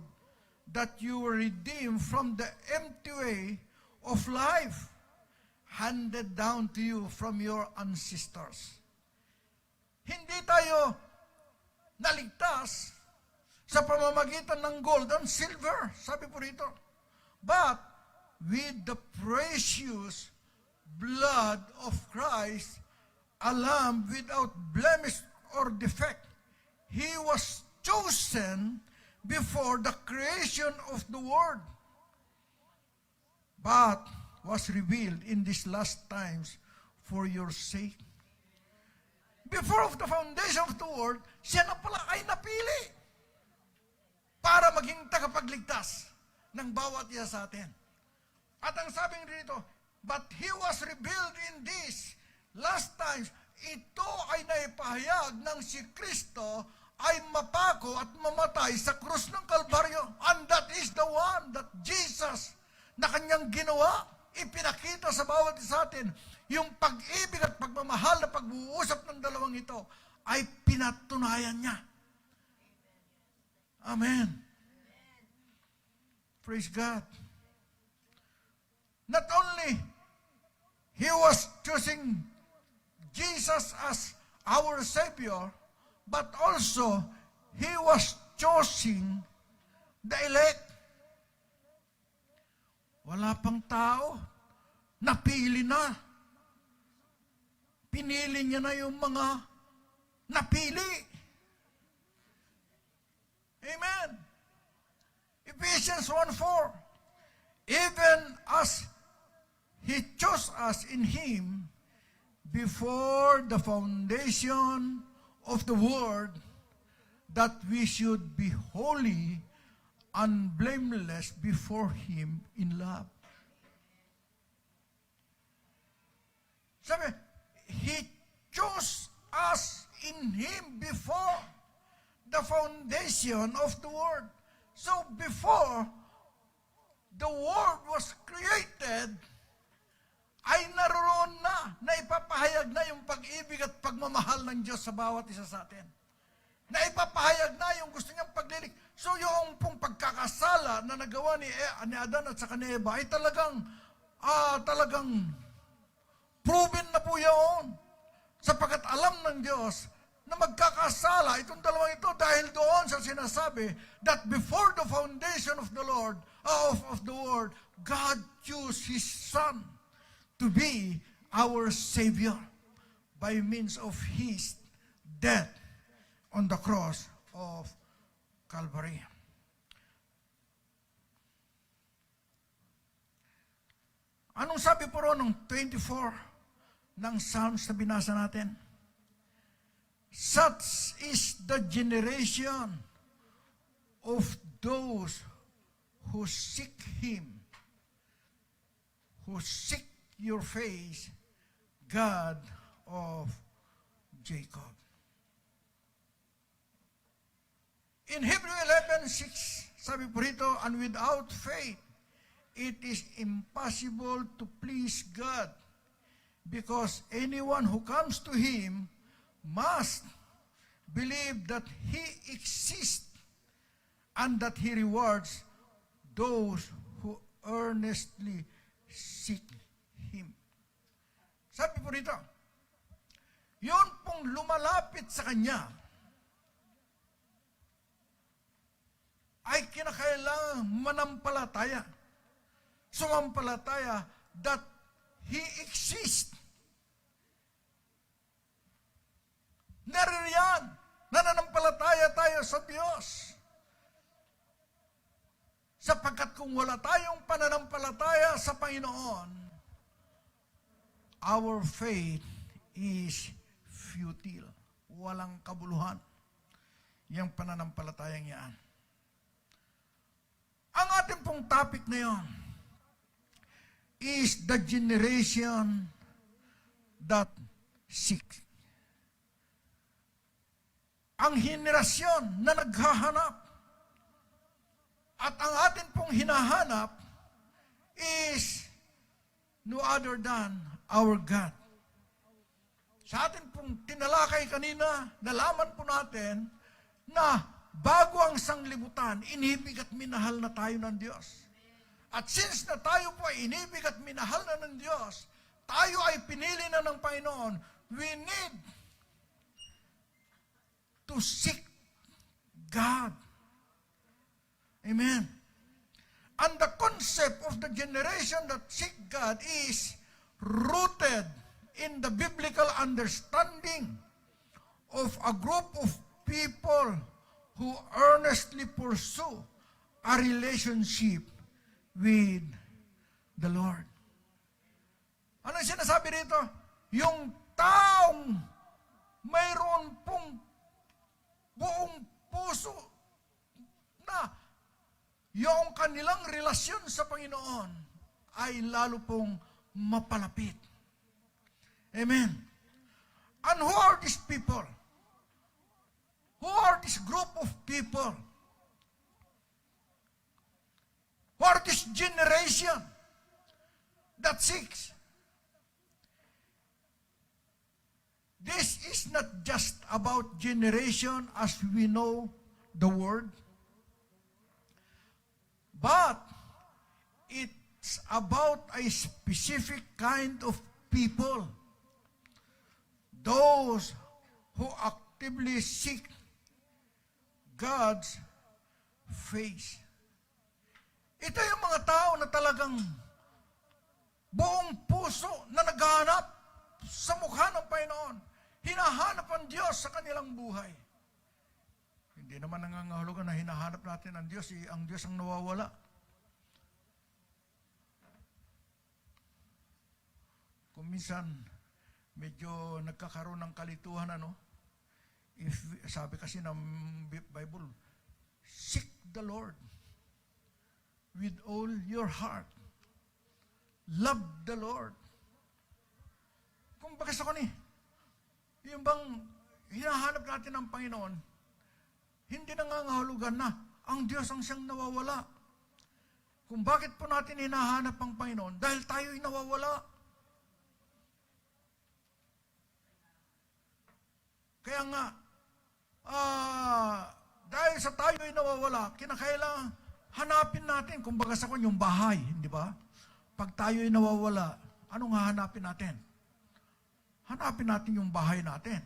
that you were redeemed from the empty way of life, handed down to you from your ancestors. Hindi tayo naligtas sa pamamagitan ng gold and silver, sabi po rito, but with the precious blood of Christ, a lamb without blemish or defect. He was chosen before the creation of the world, but was revealed in these last times for your sake. Before of the foundation of the world, siya na pala ay napili para maging tagapagligtas ng bawat isa sa atin. At ang sabing dito, but He was revealed in these last times. Ito ay naipahayag ng si Kristo ay mapako at mamatay sa krus ng Kalbaryo. And that is the one that Jesus na kanyang ginawa, ipinakita sa bawat isa atin. Yung pag-ibig at pagmamahal na pag-uusap ng dalawang ito ay pinatunayan niya. Amen. Praise God. Not only He was choosing Jesus as our Savior, but also He was choosing the elect. Wala pang tao, napili na. Pinili niya na yung mga napili. Amen. Ephesians 1:4. Even as He chose us in Him before the foundation of the world, that we should be holy and blameless before Him in love. Sabi, He chose us in Him before the foundation of the world. So before the world was created, ay naroon na ipapahayag na yung pag-ibig at pagmamahal ng Diyos sa bawat isa sa atin. Na ipapahayag na yung gusto niyang paglilik. So yung pong pagkakasala na nagawa ni Adan at saka ni Eva ay talagang proven na po yun. Sapagkat alam ng Diyos na magkakasala itong dalawang ito dahil doon sa sinasabi that before the foundation of the Lord, of the world, God chose His Son to be our Savior by means of His death on the cross of Calvary. Anong sabi po ron ng 24 ng Psalms na binasa natin. Such is the generation of those who seek Him, who seek your face, God of Jacob. In Hebrew 11:6, sabi po rito, and without faith, it is impossible to please God, because anyone who comes to Him must believe that He exists and that He rewards those who earnestly seek Him. Sabi po rito, yun pong lumalapit sa Kanya ay kinakailangan manampalataya. Sumampalataya that He exists. Naririyan, nananampalataya tayo sa Diyos. Sapagkat kung wala tayong pananampalataya sa Panginoon, our faith is futile. Walang kabuluhan. Yang pananampalatayang yan. Ang ating pong topic na yon is the generation that seeks. Ang henerasyon na naghahanap at ang atin pong hinahanap is no other than our God. Sa atin pong tinalakay kanina, nalaman po natin na bago ang sanglibutan, inibig at minahal na tayo ng Diyos. At since na tayo po ay inibig at minahal na ng Diyos, tayo ay pinili na ng Panginoon, we need to seek God. Amen. And the concept of the generation that seek God is rooted in the biblical understanding of a group of people who earnestly pursue a relationship with the Lord. Ano sinasabi rito? Yung taong mayroon pong buong puso na yung kanilang relasyon sa Panginoon ay lalo pong mapalapit. Amen. And who are these people? Who are this group of people? Who are this generation that seeks? This is not just about generation as we know the word, but it's about a specific kind of people. Those who actively seek God's face. Ito yung mga tao na talagang buong puso na naghahanap sa mukha ng Panginoon. Hinahanap ang Diyos sa kanilang buhay. Hindi naman nangangahulugan na hinahanap natin ang Diyos, ang Diyos ang nawawala. Kung minsan, medyo nagkakaroon ng kalituhan, sabi kasi ng Bible, seek the Lord with all your heart. Love the Lord. Kung bagas ako yung bang hinahanap natin ng Panginoon, hindi nangangahulugan na ang Diyos ang siyang nawawala. Kung bakit po natin hinahanap ang Panginoon? Dahil tayo'y nawawala. Kaya nga, dahil sa tayo'y nawawala, kinakailangan hanapin natin, kung bagas ako yung bahay, hindi ba? Pag tayo'y nawawala, anong hahanapin natin? Hanapin natin yung bahay natin.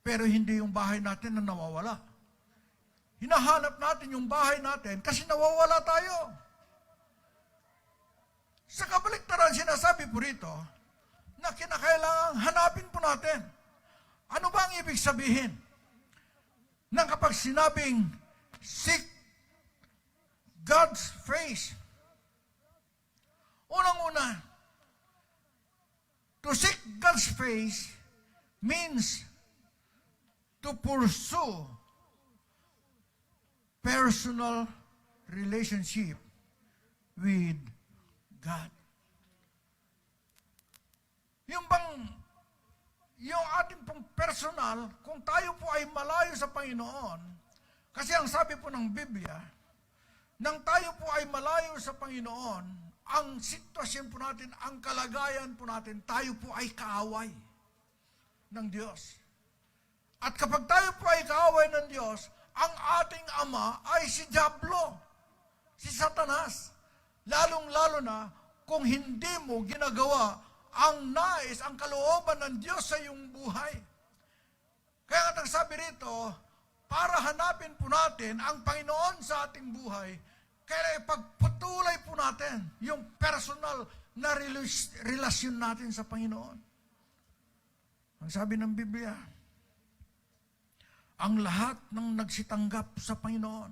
Pero hindi yung bahay natin na nawawala. Hinahanap natin yung bahay natin kasi nawawala tayo. Sa kabaliktaran, sinasabi po rito na kinakailangan hanapin po natin. Ano ba ang ibig sabihin ng kapag sinabing seek God's face? Unang-una, to To seek God's face means to pursue personal relationship with God. Yung ating pong personal, kung tayo po ay malayo sa Panginoon, kasi ang sabi po ng Biblia, nang tayo po ay malayo sa Panginoon, ang sitwasyon po natin, ang kalagayan po natin, tayo po ay kaaway ng Diyos. At kapag tayo po ay kaaway ng Diyos, ang ating ama ay si Diablo, si Satanas. Lalong-lalo na kung hindi mo ginagawa ang nais, ang kalooban ng Diyos sa iyong buhay. Kaya nga sabi rito, para hanapin po natin ang Panginoon sa ating buhay, kaya ipagpatuloy po natin yung personal na relasyon natin sa Panginoon. Ang sabi ng Biblia, ang lahat ng nagsitanggap sa Panginoon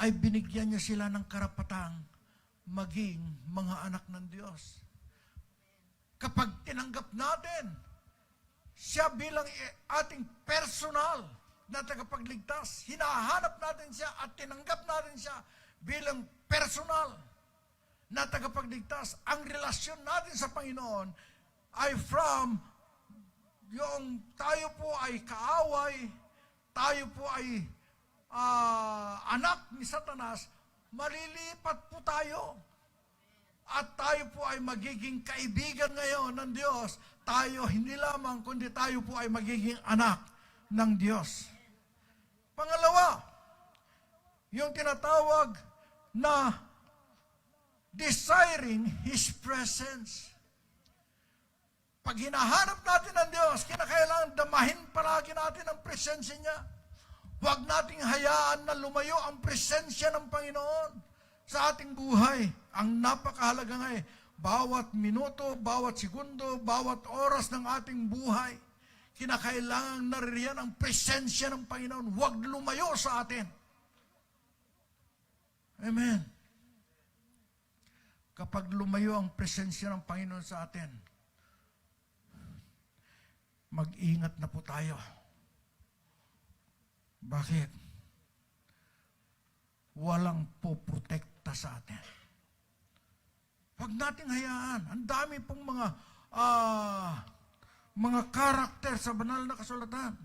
ay binigyan niya sila ng karapatang maging mga anak ng Diyos. Kapag tinanggap natin siya bilang ating personal na tagapagligtas, hinahanap natin siya at tinanggap natin siya bilang personal na tagapagligtas, ang relasyon natin sa Panginoon ay from yung tayo po ay kaaway, tayo po ay anak ni Satanas, malilipat po tayo. At tayo po ay magiging kaibigan ngayon ng Diyos. Tayo hindi lamang, kundi tayo po ay magiging anak ng Diyos. Pangalawa, yung tinatawag na desiring His presence. Pag hinahanap natin ang Diyos, kinakailangan damahin palagi natin ang presensya niya. Huwag nating hayaan na lumayo ang presensya ng Panginoon sa ating buhay. Ang napakahalaga nga bawat minuto, bawat segundo, bawat oras ng ating buhay, kinakailangan naririyan ang presensya ng Panginoon. Huwag lumayo sa atin. Amen. Kapag lumayo ang presensya ng Panginoon sa atin, mag-ingat na po tayo. Bakit? Walang poprotekta sa atin. Huwag nating hayaan. Ang dami pong mga karakter sa banal na kasulatan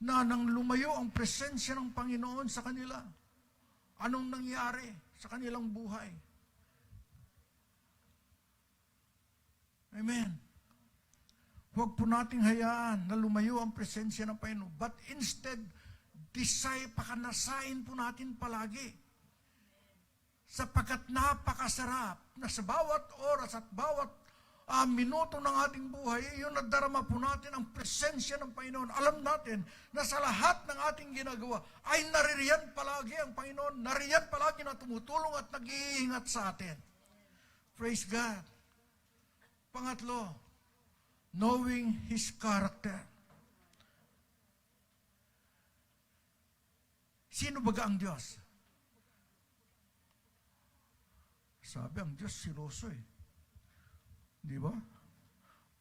na nang lumayo ang presensya ng Panginoon sa kanila, anong nangyari sa kanilang buhay? Amen. Huwag po nating hayaan na lumayo ang presensya ng Panginoon. But instead, pakanasain po natin palagi. Sapagkat napakasarap na sa bawat oras at bawat minuto ng ating buhay, yun nadarama po natin ang presensya ng Panginoon. Alam natin na sa lahat ng ating ginagawa ay naririyan palagi ang Panginoon. Naririyan palagi na tumutulong at nag-iingat sa atin. Praise God. Pangatlo, knowing His character. Sino baga ang Diyos? Sabi, ang Diyos siloso eh. Di ba?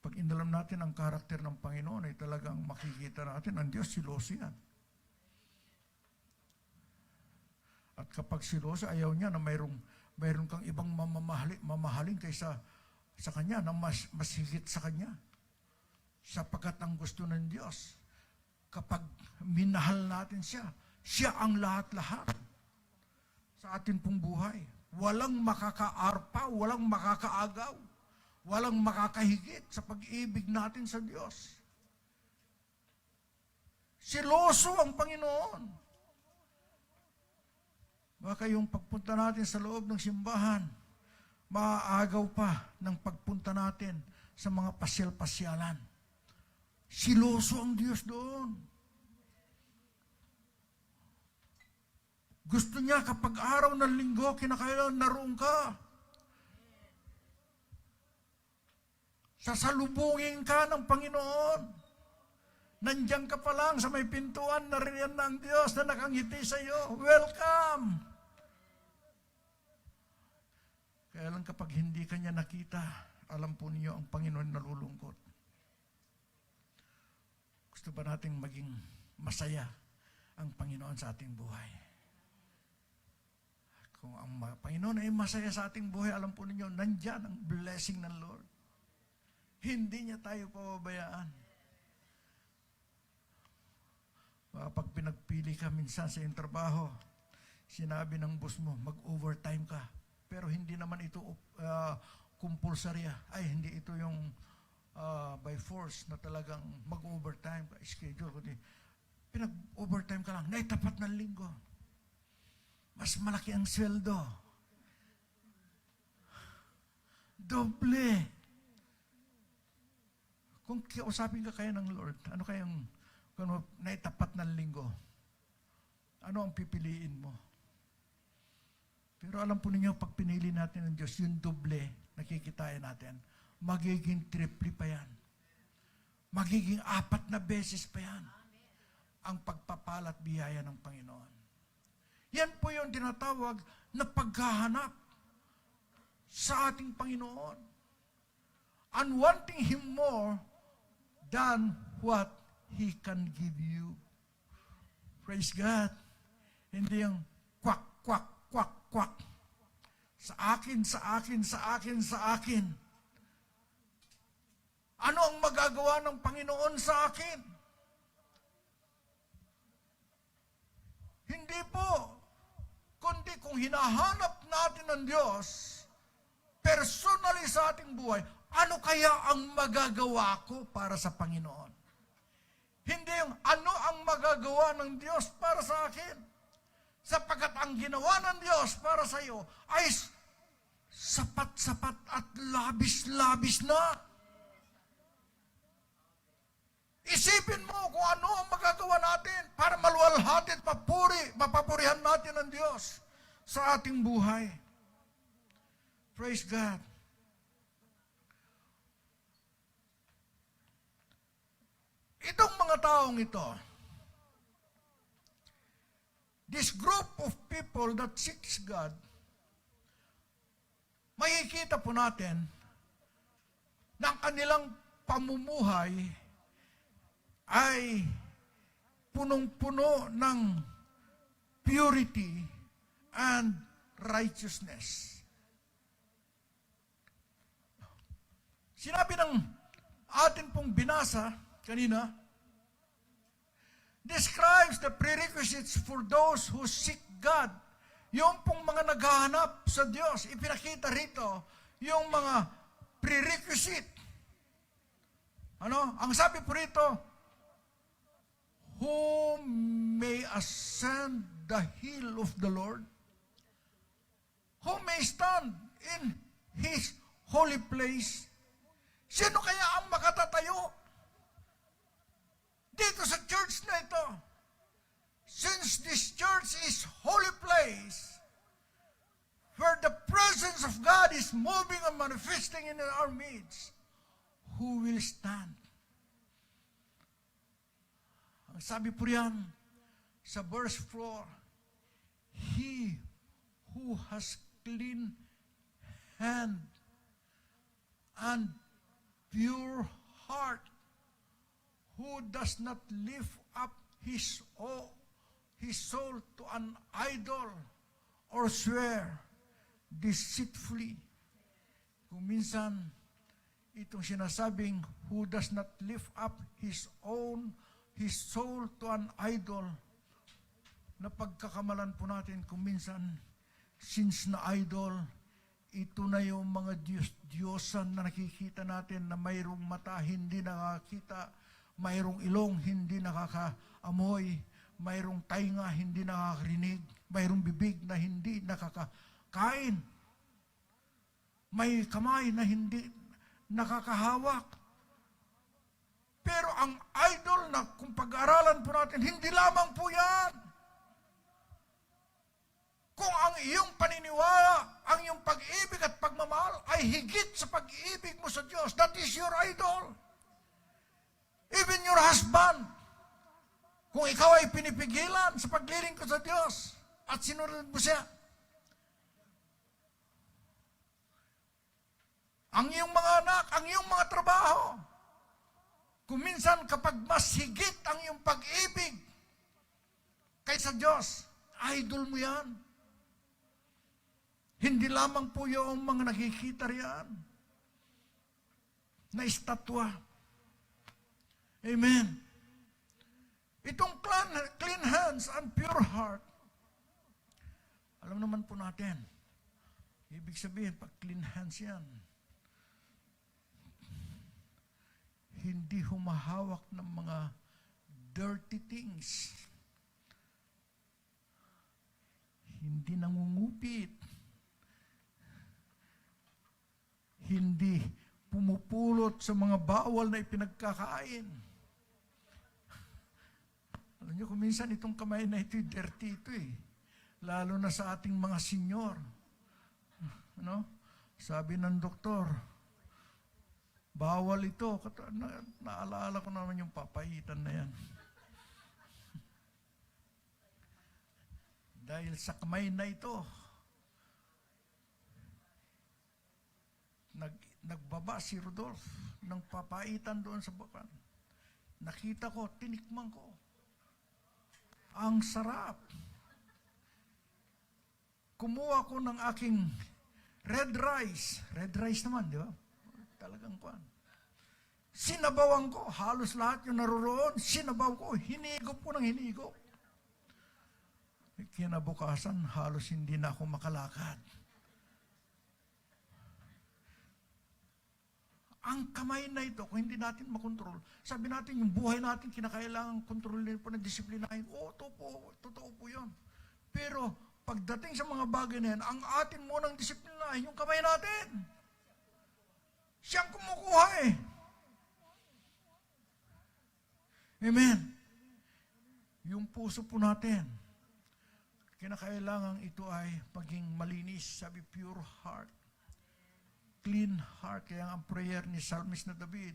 Pag inalam natin ang karakter ng Panginoon, ay talagang makikita natin, ang Diyos siloso yan. At kapag siloso, ayaw niya na mayroon kang ibang mamahalin kaysa sa Kanya, na mas higit sa Kanya. Sapagkat ang gusto ng Diyos, kapag minahal natin siya, siya ang lahat-lahat sa atin pong buhay. Walang makakaarpa, walang makakaagaw, walang makakahigit sa pag-ibig natin sa Diyos. Siloso ang Panginoon. Baka yung pagpunta natin sa loob ng simbahan, maaagaw pa ng pagpunta natin sa mga pasyal-pasyalan. Siloso ang Diyos doon. Gusto niya kapag araw ng linggo, kinakailangan naroon ka. Sasalubungin ka ng Panginoon. Nandiyan ka pa lang sa may pintuan, nariyan na ang Diyos na nakangiti sa iyo. Welcome! Kaya lang kapag hindi kanya nakita, alam po niyo ang Panginoon nalulungkot. Gusto ba nating maging masaya ang Panginoon sa ating buhay? Kung ang Panginoon ay masaya sa ating buhay, alam po ninyo, nandyan ang blessing ng Lord. Hindi niya tayo pababayaan. Pag pinagpili ka minsan sa iyong trabaho, sinabi ng boss mo, mag-overtime ka. Pero hindi naman ito compulsory. Ay, hindi ito yung by force na talagang mag-overtime ka, schedule. Kundi pinag-overtime ka lang, naitapat ng linggo. Mas malaki ang sweldo. Doble. Kung kausapin ka kaya ng Lord, ano kayang naitapat ng linggo? Ano ang pipiliin mo? Pero alam po ninyo, pag pinili natin ng Diyos, yung doble, nakikitain natin, magiging triple pa yan. Magiging 4 na beses pa yan. Ang pagpapalat biyaya ng Panginoon. Yan po yung tinatawag na paghahanap sa ating Panginoon. And wanting Him more than what He can give you. Praise God. Hindi yung kwak, kwak, kwak, kwak. Sa akin, sa akin, sa akin, sa akin. Ano ang magagawa ng Panginoon sa akin? Hindi po. Kundi kung hinahanap natin ng Diyos, personally sa ating buhay, ano kaya ang magagawa ko para sa Panginoon? Hindi yung ano ang magagawa ng Diyos para sa akin. Sapagkat ang ginawa ng Diyos para sa iyo ay sapat-sapat at labis-labis na. Isipin mo kung ano ang magagawa natin para maluwalhati at mapapurihan natin ang Diyos sa ating buhay. Praise God. Itong mga taong ito, this group of people that seeks God, makikita po natin na ang kanilang pamumuhay ay punong-puno ng purity and righteousness. Sinabi ng atin pong binasa kanina, describes the prerequisites for those who seek God. Yung pong mga naghahanap sa Diyos, ipinakita rito yung mga prerequisite. Ano? Ang sabi po rito, who may ascend the hill of the Lord? Who may stand in His holy place? Sino kaya ang makatatayo dito sa church na ito? Since this church is holy place, where the presence of God is moving and manifesting in our midst, who will stand? Ang sabi po riyan sa verse 4, He who has clean hand and pure heart, who does not lift up his soul to an idol or swear deceitfully. Kung minsan, itong sinasabing, who does not lift up his soul to an idol, na pagkakamalan po natin kung minsan, since na idol, ito na yung mga Diyosan na nakikita natin na mayroong mata, hindi nakakita, mayroong ilong, hindi nakakaamoy, mayroong tainga, hindi nakakarinig, mayroong bibig na hindi nakakakain, may kamay na hindi nakakahawak. Pero ang idol na kung pag-aralan po natin, hindi lamang po yan. Kung ang iyong paniniwala, ang iyong pag-ibig at pagmamahal ay higit sa pag-ibig mo sa Diyos, that is your idol. Even your husband, kung ikaw ay pinipigilan sa paglilingkod sa Diyos at sinunod mo siya, ang iyong mga anak, ang iyong mga trabaho. Kuminsan kapag mas higit ang iyong pag-ibig kaysa Diyos, idol mo yan. Hindi lamang po yung mga nakikita riyan na estatwa. Amen. Itong clean hands and pure heart, alam naman po natin, ibig sabihin, pag clean hands yan, hindi humahawak ng mga dirty things. Hindi nangungupit. Hindi pumupulot sa mga bawal na ipinagkakain. Alam niyo, kung minsan itong kamay na ito, dirty ito eh. Lalo na sa ating mga senyor. Ano? Sabi ng doktor, bawal ito. Naalala ko naman yung papaitan na yan. Dahil sa kamay na ito, nagbaba si Rodolph ng papaitan doon sa bukan. Nakita ko, tinikman ko. Ang sarap. Kumuha ko ng aking red rice. Red rice naman, di ba? Talagang kuwan. Sinabawan ko, halos lahat yung naroon, sinabaw ko, hinigop ko ng hinigop. Kinabukasan, halos hindi na ako makalakad. Ang kamay na ito, kung hindi natin makontrol, sabi natin, yung buhay natin, kinakailangan kontrolin po na disiplinahin. Oo, totoo po yun. Pero, pagdating sa mga bagay na yan, ang atin munang disiplinahin, yung kamay natin. Siyang kumukuha eh. Amen. Yung puso po natin, kinakailangan ito ay maging malinis, sabi pure heart. Clean heart, kaya ang prayer ni Psalmist na David,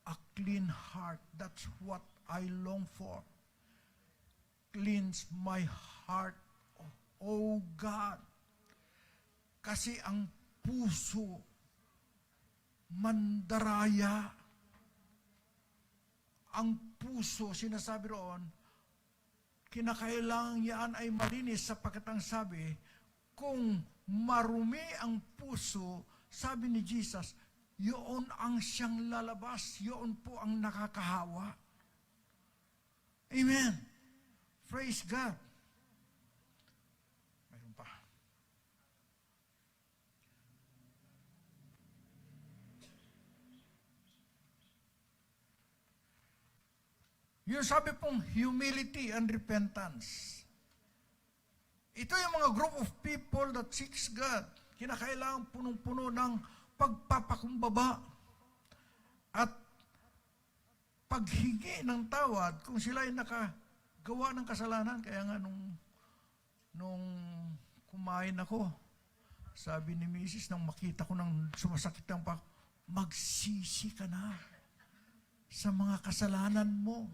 a clean heart, that's what I long for. Cleanse my heart, O God. Kasi ang puso, mandaraya. Ang puso, sinasabi roon, kinakailangan yan ay malinis sapagkat ang sabi, kung marumi ang puso, sabi ni Jesus, yun ang siyang lalabas, yun po ang nakakahawa. Amen. Praise God. Mayroon pa. Yung sabi pong humility and repentance. Ito yung mga group of people that seeks God. Kinakailangan punong-puno ng pagpapakumbaba at paghingi ng tawad kung sila ay nakagawa ng kasalanan. Kaya nga nung kumain ako, sabi ni Mrs. nang makita ko nang sumasakit ang magsisi ka na sa mga kasalanan mo.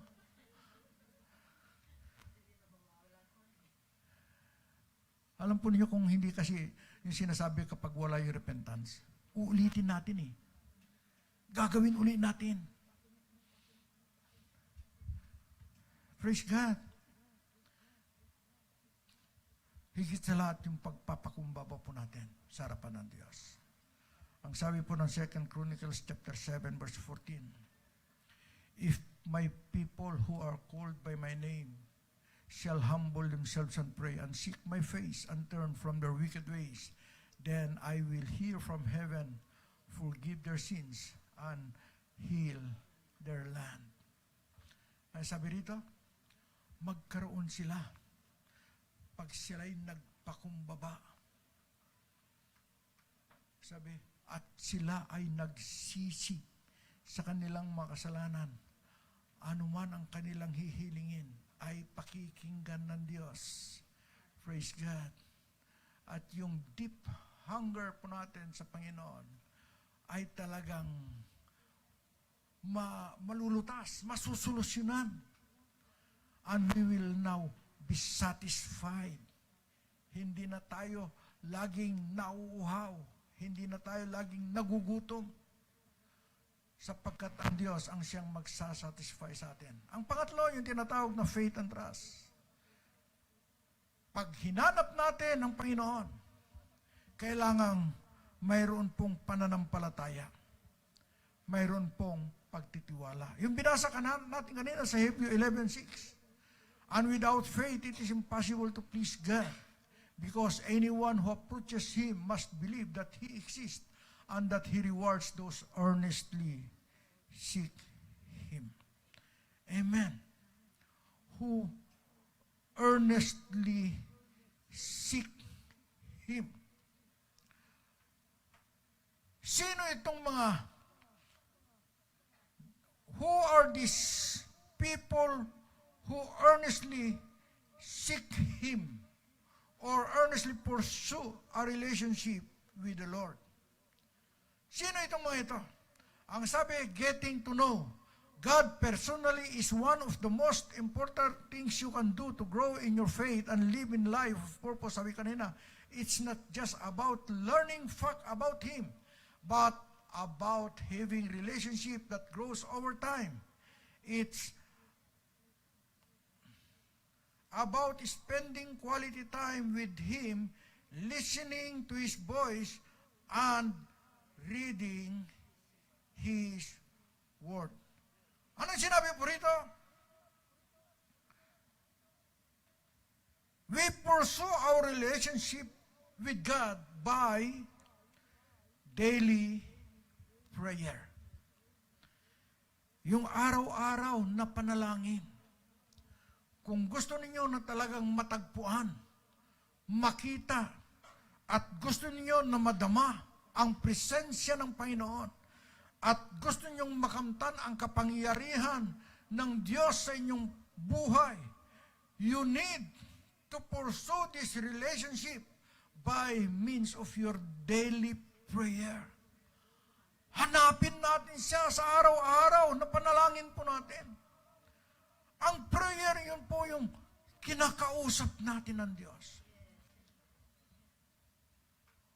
Alam po niyo kung hindi kasi yung sinasabi kapag wala yung repentance, uulitin natin eh. Gagawin ulit natin. Praise God. Higit sa lahat yung pagpapakumbaba po natin sa harapan ng Diyos. Ang sabi po ng 2 Chronicles chapter 7 verse 14, if my people who are called by my name shall humble themselves and pray and seek my face and turn from their wicked ways, then I will hear from heaven, forgive their sins, and heal their land. Ay sabi rito, magkaroon sila pag sila'y nagpakumbaba. Sabi, at sila ay nagsisi sa kanilang mga kasalanan. Anuman ang kanilang hihilingin, ay pakikinggan ng Diyos. Praise God. At yung deep hunger po natin sa Panginoon ay talagang malulutas, masusolusyonan. And we will now be satisfied. Hindi na tayo laging nauuhaw. hindi na tayo laging nagugutom sapagkat ang Diyos ang siyang magsasatisfy sa atin. Ang pangatlo, yung tinatawag na faith and trust. Pag hinanap natin ang Panginoon, kailangang mayroon pong pananampalataya. Mayroon pong pagtitiwala. Yung binasa natin kanina sa Hebrew 11:6. And without faith, it is impossible to please God. Because anyone who approaches Him must believe that He exists and that He rewards those earnestly seek Him. Amen. Who earnestly seek Him. Sino itong who are these people who earnestly seek Him or earnestly pursue a relationship with the Lord? Sino itong mga ito? Ang sabi, getting to know God personally is one of the most important things you can do to grow in your faith and live in life of purpose. Sabi kanina, it's not just about learning fact about Him, but about having relationship that grows over time. It's about spending quality time with Him, listening to His voice, and reading His Word. Anong sinabi po rito? We pursue our relationship with God by daily prayer. Yung araw-araw na panalangin. Kung gusto ninyo na talagang matagpuan, makita, at gusto ninyo na madama ang presensya ng Panginoon, at gusto ninyong makamtan ang kapangyarihan ng Diyos sa inyong buhay, you need to pursue this relationship by means of your daily prayer. Hanapin natin siya sa araw-araw na panalangin po natin. Ang prayer, yun po yung kinakausap natin ng Diyos.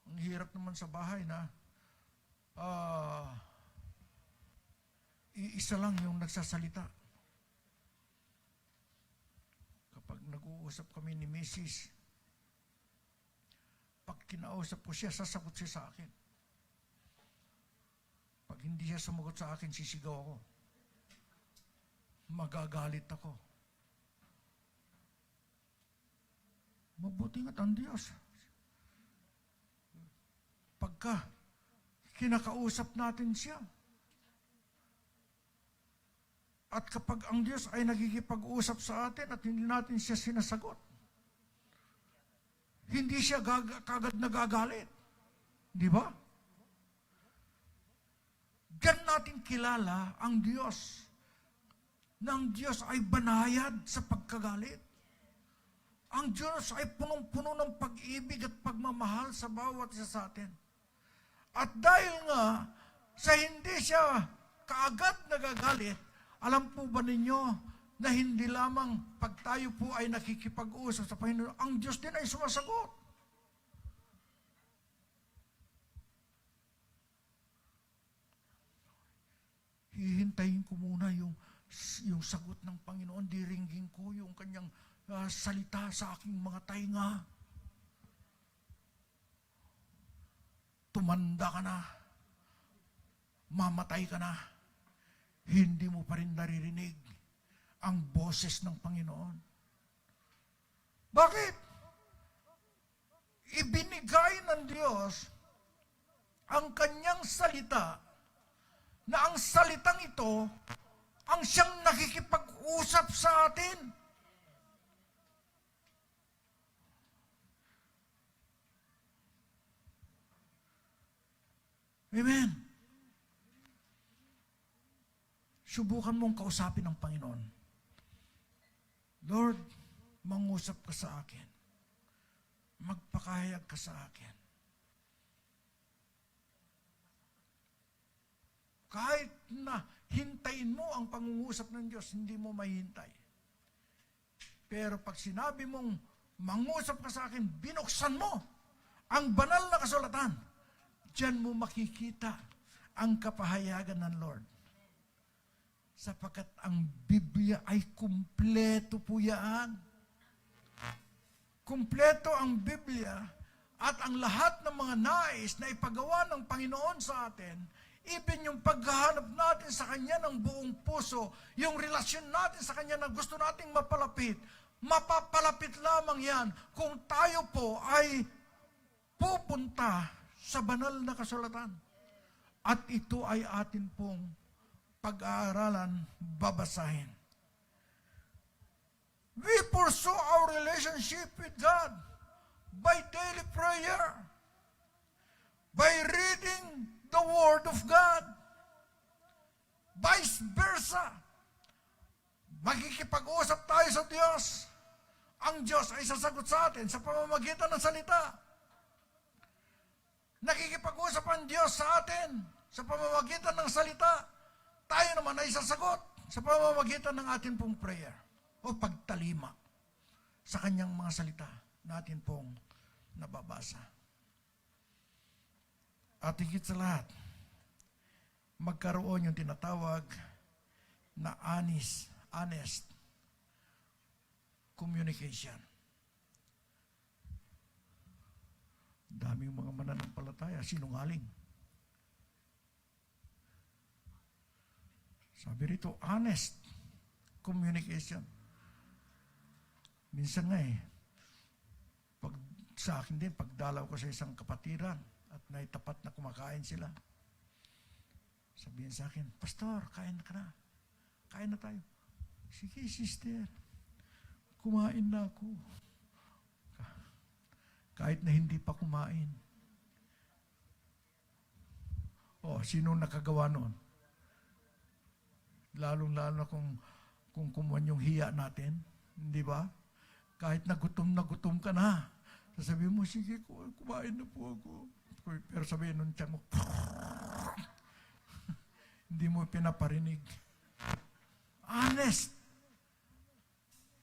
Ang hirap naman sa bahay na iisa lang yung nagsasalita. Kapag nag-uusap kami ni Mrs., pag kinausap ko siya, sasagot siya sa akin. Pag hindi siya sumagot sa akin, sisigaw ako. Magagalit ako. Mabuti nga't ang Diyos. Pagka kinakausap natin siya, at kapag ang Diyos ay nagkikipag-usap sa atin at hindi natin siya sinasagot, hindi siya kagad nagagalit. Di ba? Diyan natin kilala ang Diyos. Na ang Diyos ay banayad sa pagkagalit. Ang Diyos ay punong-puno ng pag-ibig at pagmamahal sa bawat isa sa atin. At dahil nga, sa hindi siya kaagad nagagalit, alam po ba ninyo na hindi lamang pag tayo po ay nakikipag-usap sa Panginoon, ang Diyos din ay sumasagot. Hihintayin ko muna yung sagot ng Panginoon, diringgin ko yung kanyang salita sa aking mga tainga. Tumanda ka na, mamatay ka na, hindi mo pa rin naririnig ang boses ng Panginoon. Bakit? Ibinigay ng Diyos ang kanyang salita, na ang salitang ito ang siyang nakikipag-usap sa atin. Amen. Subukan mong kausapin ng Panginoon. Lord, mangusap ka sa akin. Magpakahayag ka sa akin. Kahit na hintayin mo ang pangungusap ng Diyos, hindi mo mahintay. Pero pag sinabi mong mangusap ka sa akin, binuksan mo ang banal na kasulatan. Diyan mo makikita ang kapahayagan ng Lord. Sapagkat ang Biblia ay kumpleto po yan. Kumpleto ang Biblia at ang lahat ng mga nais na ipagawa ng Panginoon sa atin, even yung paghahanap natin sa Kanya ng buong puso, yung relasyon natin sa Kanya na gusto nating mapalapit, mapapalapit lamang yan kung tayo po ay pupunta sa banal na kasulatan. At ito ay atin pong pag-aaralan, babasahin. We pursue our relationship with God by daily prayer, by reading the Word of God, vice versa. Magkikipag-usap tayo sa Diyos. Ang Diyos ay sasagot sa atin sa pamamagitan ng salita. Nakikipag-usap ang Diyos sa atin sa pamamagitan ng salita. Tayo naman ay sasagot sa pamamagitan ng ating pong prayer o pagtalima sa kanyang mga salita natin pong nababasa. At higit sa lahat, magkaroon yung tinatawag na honest communication. Daming mga mananampalataya, sinungaling. Sabi rito, honest communication. Minsan nga sa akin din, pagdalaw ko sa isang kapatiran at naitapat na kumakain sila, sabihin sa akin, Pastor, kain ka na. Kain na tayo. Sige, sister. Kumain na ako. Kahit na hindi pa kumain. Sino nakagawa noon? Lalong-lalo na kung kumuhan yung hiya natin. Hindi ba? Kahit na gutom ka na. Sasabihin mo, sige, kumain na po ako. Pero sabihin nun tiyan mo, hindi mo pinaparinig. Honest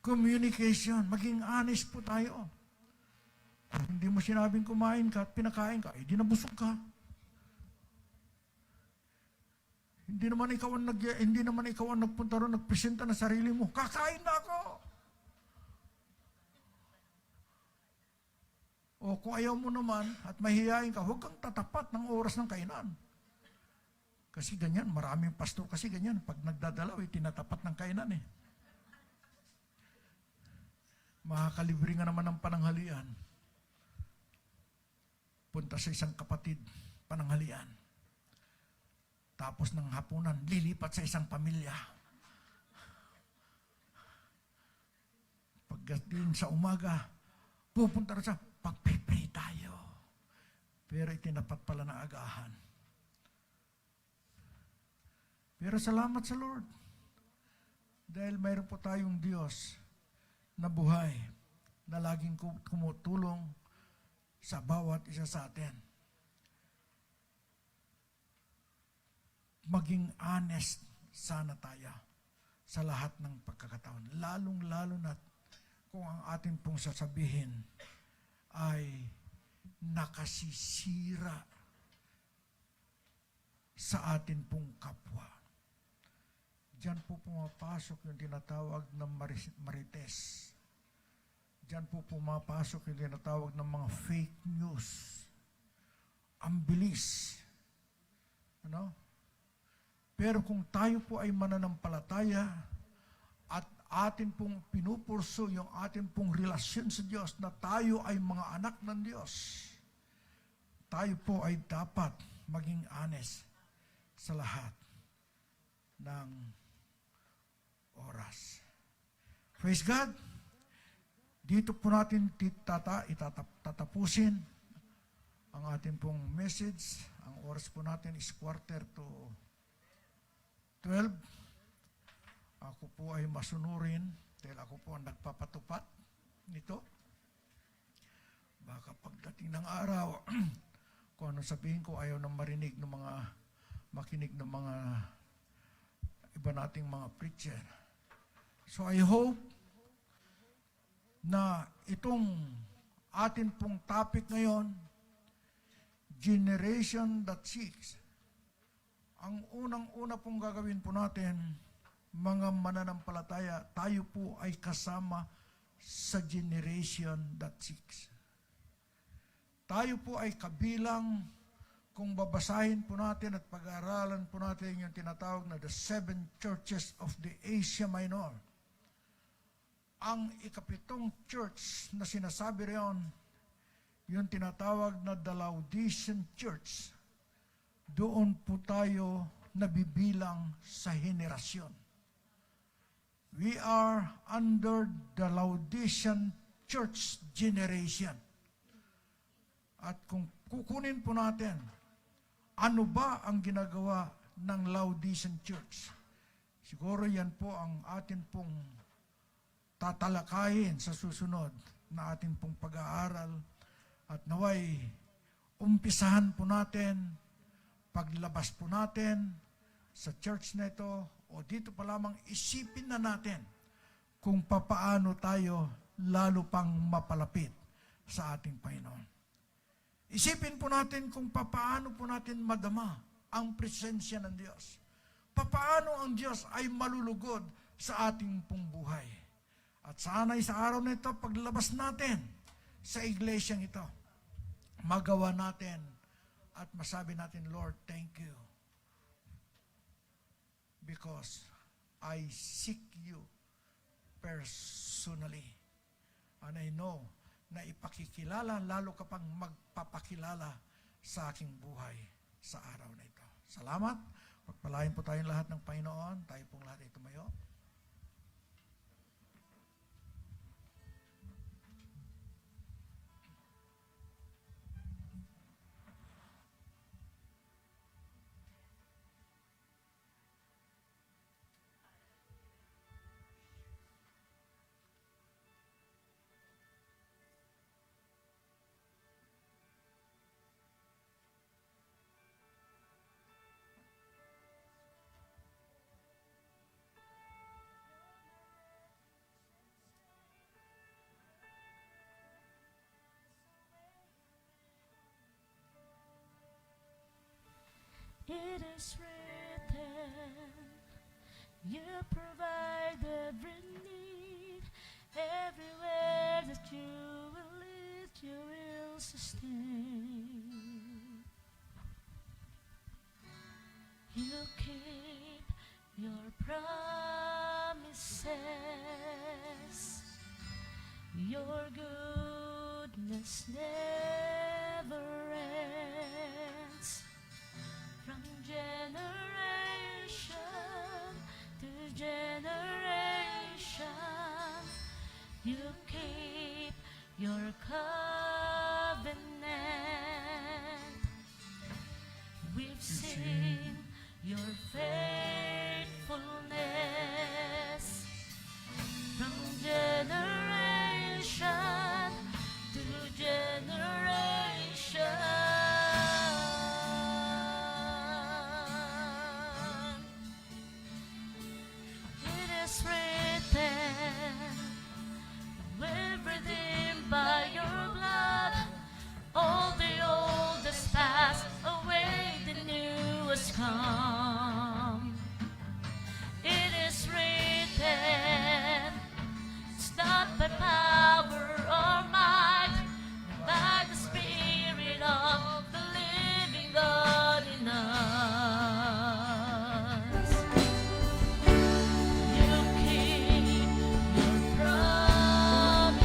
communication. Maging honest po tayo. Kung hindi mo sinabing kumain ka at pinakain ka, di nabusog ka. Hindi naman ikaw ang nagpunta ron, nagpresenta ng sarili mo. Kakain na ako. O kung ayaw mo naman at mahihayin ka, huwag kang tatapat ng oras ng kainan. Kasi ganyan, maraming pastor kasi ganyan. Pag nagdadalaw, tinatapat ng kainan eh. Makakalibre nga naman ng pananghalian. Punta sa isang kapatid, pananghalian. Tapos ng hapunan, lilipat sa isang pamilya. Pagdating sa umaga, pupunta rin sa pagpipray tayo. Pero itinapat pala na agahan. Pero salamat sa Lord. Dahil mayroon po tayong Diyos na buhay, na laging kumutulong sa bawat isa sa atin. Maging honest sana tayo sa lahat ng pagkakataon. Lalong-lalo na kung ang atin pong sasabihin ay nakasisira sa atin pong kapwa. Diyan po pumapasok yung tinatawag ng marites. Diyan po pumapasok yung tinatawag ng mga fake news. Ang bilis. Pero kung tayo po ay mananampalataya at atin pong pinupurso yung atin pong relasyon sa Diyos na tayo ay mga anak ng Diyos, tayo po ay dapat maging honest sa lahat ng oras. Praise God! Dito po natin tatapusin ang ating pong message. Ang oras po natin is 11:45. Ako po ay masunurin dahil ako po ang nagpapatupad nito. Baka pagdating ng araw, kung ano sabihin ko, ayaw nang makinig ng mga iba nating mga preacher. So I hope na itong atin pong topic ngayon, Generation that seeks. Ang unang-una pong gagawin po natin, mga mananampalataya, tayo po ay kasama sa generation that seeks. Tayo po ay kabilang, kung babasahin po natin at pag-aaralan po natin yung tinatawag na the 7 churches of the Asia Minor. Ang ikapitong church na sinasabi riyon, yung tinatawag na the Laodicean Church. Doon po tayo nabibilang sa henerasyon. We are under the Laodicean Church generation. At kung kukunin po natin, ano ba ang ginagawa ng Laodicean Church? Siguro yan po ang atin pong tatalakayin sa susunod na atin pong pag-aaral. At naway, umpisahan po natin, paglabas po natin sa church na ito, o dito pa lamang isipin na natin kung papaano tayo lalo pang mapalapit sa ating Panginoon. Isipin po natin kung papaano po natin madama ang presensya ng Diyos. Papaano ang Diyos ay malulugod sa ating pong buhay. At sana'y sa araw na ito, paglabas natin sa iglesyang ito, magawa natin at masabi natin, Lord, thank you. Because I seek you personally. And I know na ipakikilala, lalo ka pang magpapakilala sa aking buhay sa araw na ito. Salamat. Pagpalain po tayong lahat ng Panginoon. Tayo pong lahat ay tumayo. It is written, you provide every need, everywhere that you will lead, you will sustain. You keep your promises, your goodness never ends. From generation to generation, you keep your covenant. We've seen your faithfulness from generation to generation. By your blood, all the old has passed away, the new has come. It is written, it's not by power or might, but by the Spirit of the living God in us. You keep your promises.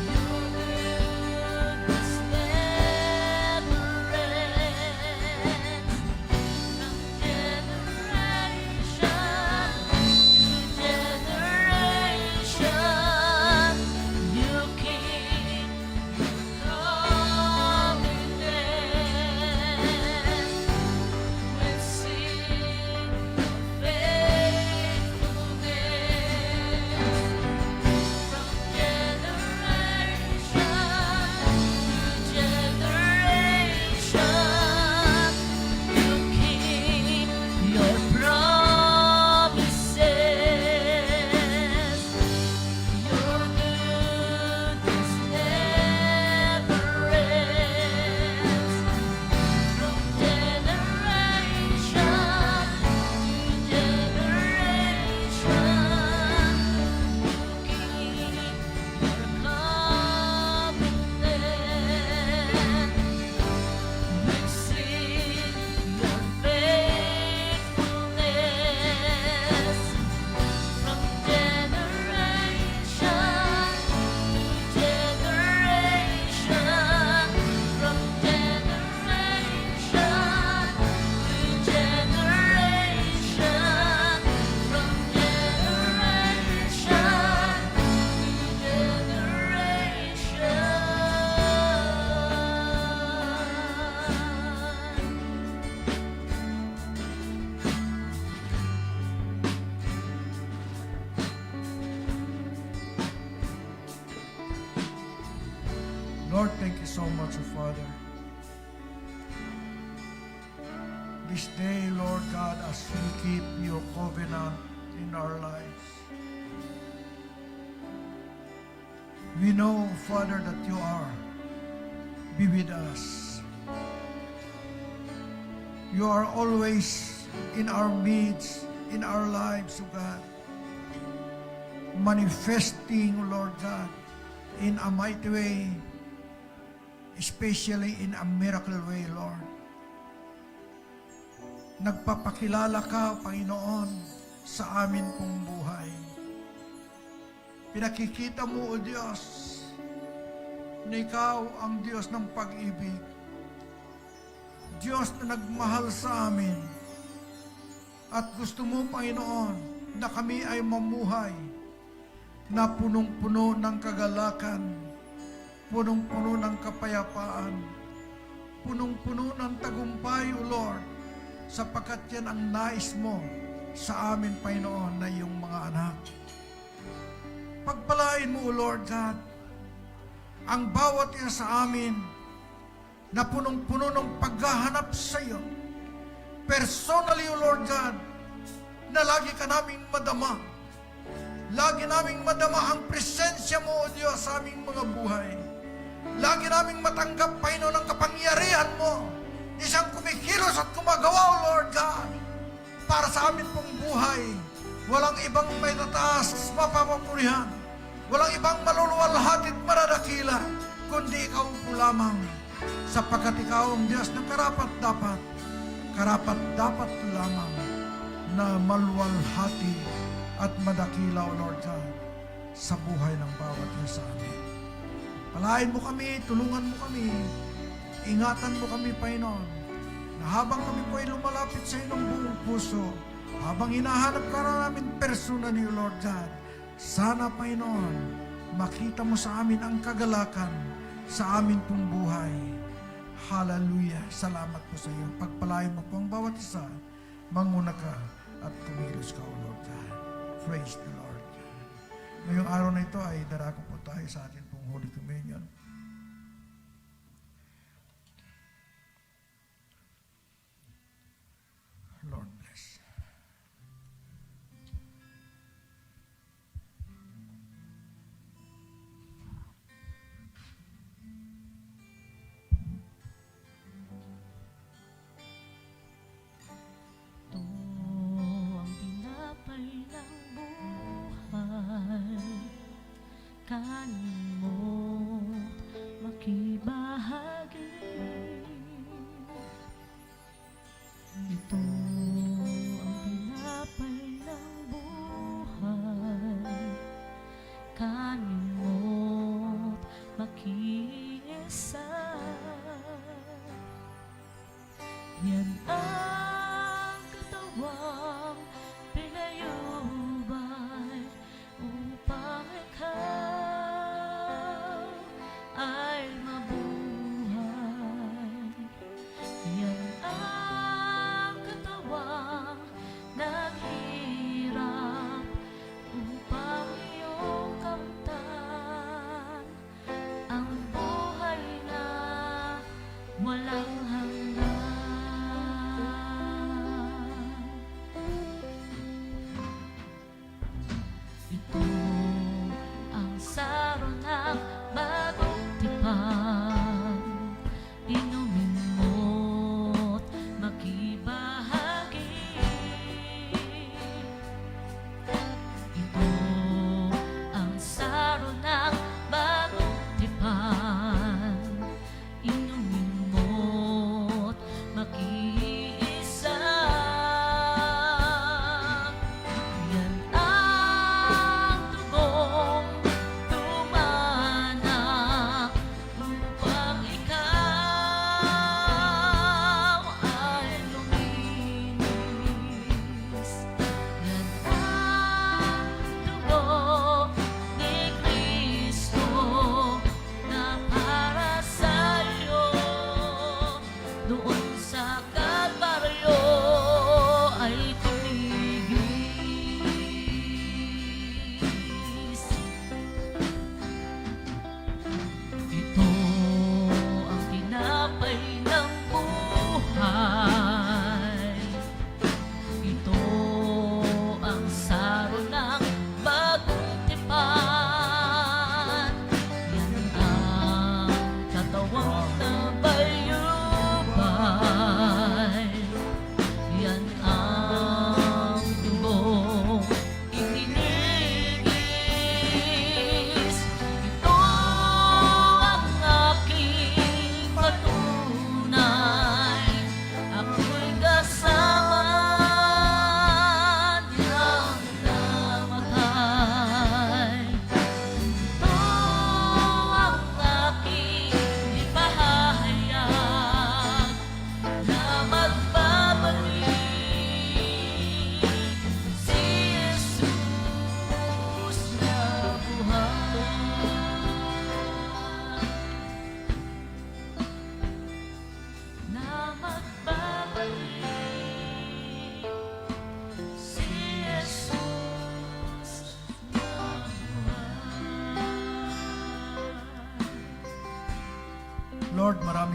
Your goodness never ends. so much, O Father. This day, Lord God, as we keep your covenant in our lives, we know, Father, that you are be with us. You are always in our midst, in our lives, O God, manifesting, Lord God, in a mighty way, especially in a miracle way, Lord. Nagpapakilala ka, Panginoon, sa amin pong buhay. Pinakikita mo, O Diyos, na ikaw ang Diyos ng pag-ibig. Diyos na nagmahal sa amin. At gusto mo, Panginoon, na kami ay mamuhay na punong-puno ng kagalakan, punong-puno ng kapayapaan, punong-puno ng tagumpay, O Lord, sapagkat yan ang nais mo sa amin, Panginoon, na iyong mga anak. Pagpalain mo, O Lord God, ang bawat isa sa amin na punong-puno ng paghahanap sa iyo. Personally, O Lord God, na lagi ka naming madama. Lagi naming madama ang presensya mo, O Diyos, sa aming mga buhay. Lagi naming matanggap, Panginoon, ang kapangyarihan mo. Isang kumikilos at gumagawa, O Lord God, para sa amin pong buhay. Walang ibang may tataas, mapapapurihan. Walang ibang maluluwalhati at maradakila, kundi ikaw po lamang. Sapagkat ikaw ang Diyos na karapat-dapat lamang na maluwalhati at madakila, O Lord God, sa buhay ng bawat isa sa amin. Palain mo kami, tulungan mo kami, ingatan mo kami, Panginoon, na habang kami po ay lumalapit sa iyo ng buong puso, habang hinahanap ka na namin personally, O Lord God, sana, Panginoon, makita mo sa amin ang kagalakan sa amin pong buhay. Hallelujah. Salamat po sa iyo. Pagpalain mo po ang bawat isa, manguna ka at kumilos ka, O Lord God. Praise the Lord. Ngayong araw na ito ay darako po tayo sa atin pong Holy Communion. Lord bless. Ito ang tinapay ng buhay. Kanin mo, makibahagi. Ito ang tinapay ng buhay. Kanin mo't makiisa. Yan ang katawang pinayubay upang ikaw ay mabuhay. Yan ang katawang naghirap upang iyong kamtan ang buhay na walang hanggan. Ito ang saro ng bagong tipan. Inumin mo't makibahagi. Ito ang saro ng bagong tipan. Inumin mo't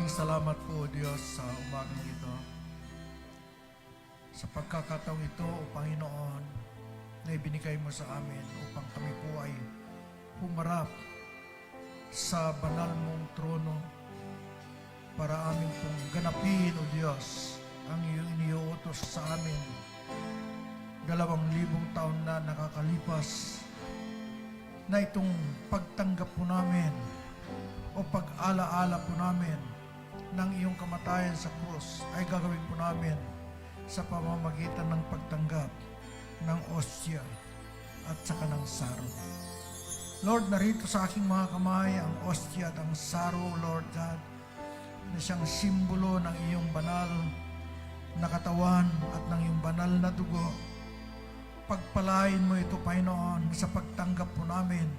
Maraming salamat po, Diyos, sa umagang ito. Sa pagkakataong ito, O Panginoon, na ibinigay mo sa amin upang kami po ay humarap sa banal mong trono para amin pong ganapin, O Diyos, ang iyong iniuutos sa amin. 2,000 taon na nakakalipas na itong pagtanggap po namin o pag-alaala po namin ng iyong kamatayan sa krus ay gagawin po namin sa pamamagitan ng pagtanggap ng ostia at saka ng saro. Lord, narito sa aking mga kamay ang ostia at ang saro, Lord God, na siyang simbolo ng iyong banal na katawan at ng iyong banal na dugo. Pagpalain mo ito, Panginoon, sa pagtanggap po namin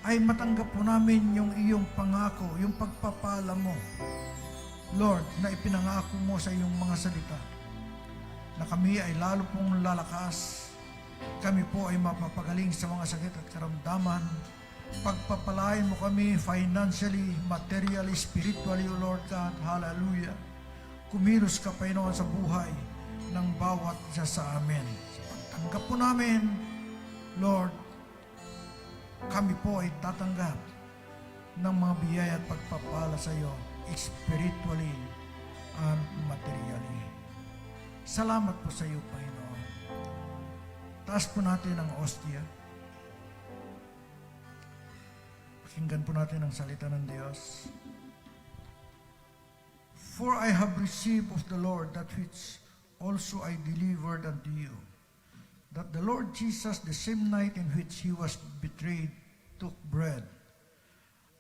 ay matanggap po namin yung iyong pangako, yung pagpapala mo, Lord, na ipinangako mo sa iyong mga salita, na kami ay lalo pong lalakas, kami po ay mapapagaling sa mga sakit at karamdaman. Pagpapalain mo kami financially, materially, spiritually, O Lord God, hallelujah. Kumilos ka, Panginoon, sa buhay ng bawat isa sa amin. Sa pagtanggap po namin, Lord, kami po ay tatanggap ng mga biyaya at pagpapala sa iyo, spiritually and materially. Salamat po sa iyo, Panginoon. Taas po natin ang ostia. Pakinggan po natin ang salita ng Diyos. For I have received of the Lord that which also I delivered unto you, that the Lord Jesus, the same night in which he was betrayed, took bread.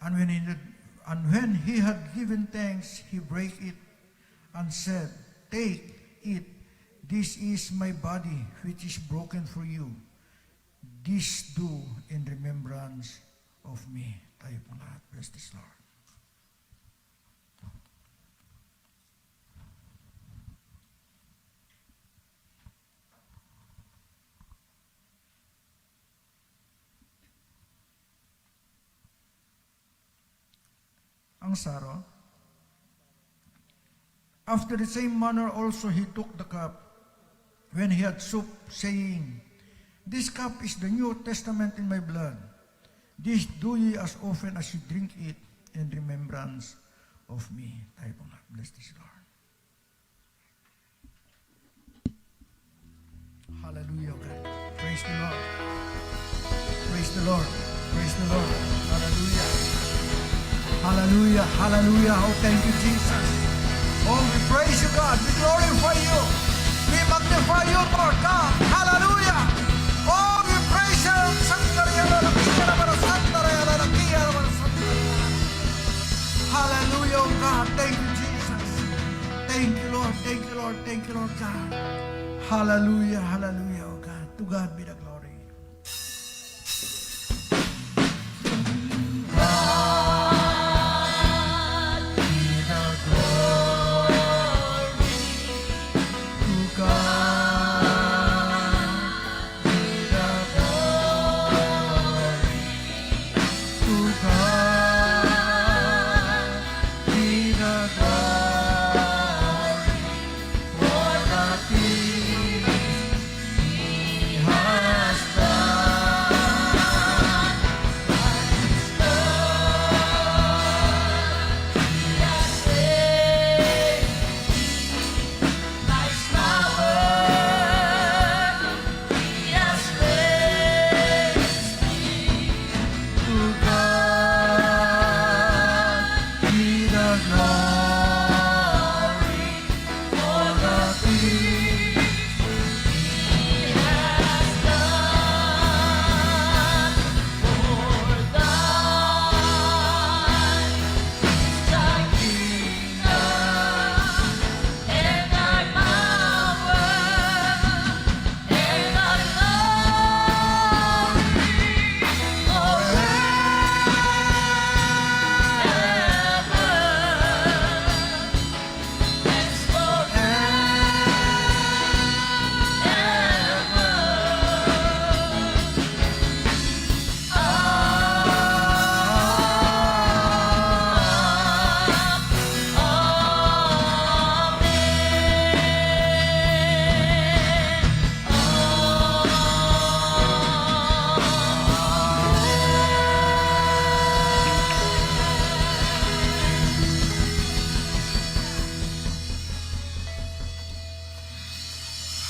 And when he had given thanks, he brake it and said, Take, eat, this is my body which is broken for you. This do in remembrance of me. Tayo po lahat. Bless this Lord. Ang saro. After the same manner also he took the cup when he had supped, saying, This cup is the New Testament in my blood. This do ye as often as you drink it in remembrance of me. Tayo po nga. Bless this Lord. Hallelujah, God. Praise the Lord. Praise the Lord. Praise the Lord. Hallelujah. Hallelujah, hallelujah. Oh, thank you, Jesus. Oh, we praise you, God. We glorify you. We magnify you, Lord God. Hallelujah. Oh, we praise you. Hallelujah, oh God. Thank you, Jesus. Thank you, Lord. Thank you, Lord. Thank you, Lord God. Hallelujah, hallelujah, oh God. To God be the glory. Hallelujah.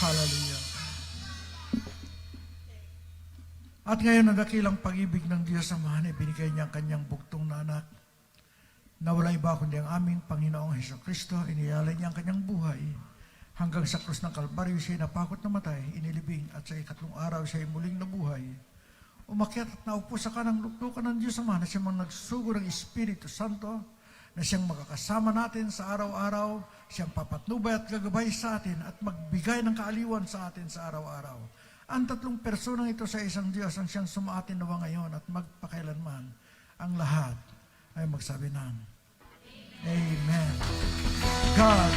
Hallelujah. At ngayon, ang dakilang pag-ibig ng Diyos Amahan ay binigay niya ang kanyang buktong na anak na wala iba kundi ang aming Panginoong Hesukristo. Iniyalay niya ang kanyang buhay hanggang sa krus ng Kalbaryo siya napakot na matay, inilibing at sa ikatlong araw siya ay muling nabuhay. Umakyat at naupo sa kanang luklukan ng Diyos Ama na siyang nagsugo ng Espiritu Santo, na siyang makakasama natin sa araw-araw, siyang papatnubay at gagabay sa atin at magbigay ng kaaliwan sa atin sa araw-araw. Ang tatlong personang ito sa isang Diyos ang siyang sumaatin nawa ngayon at magpakailanman. Ang lahat ay magsabi ng Amen. God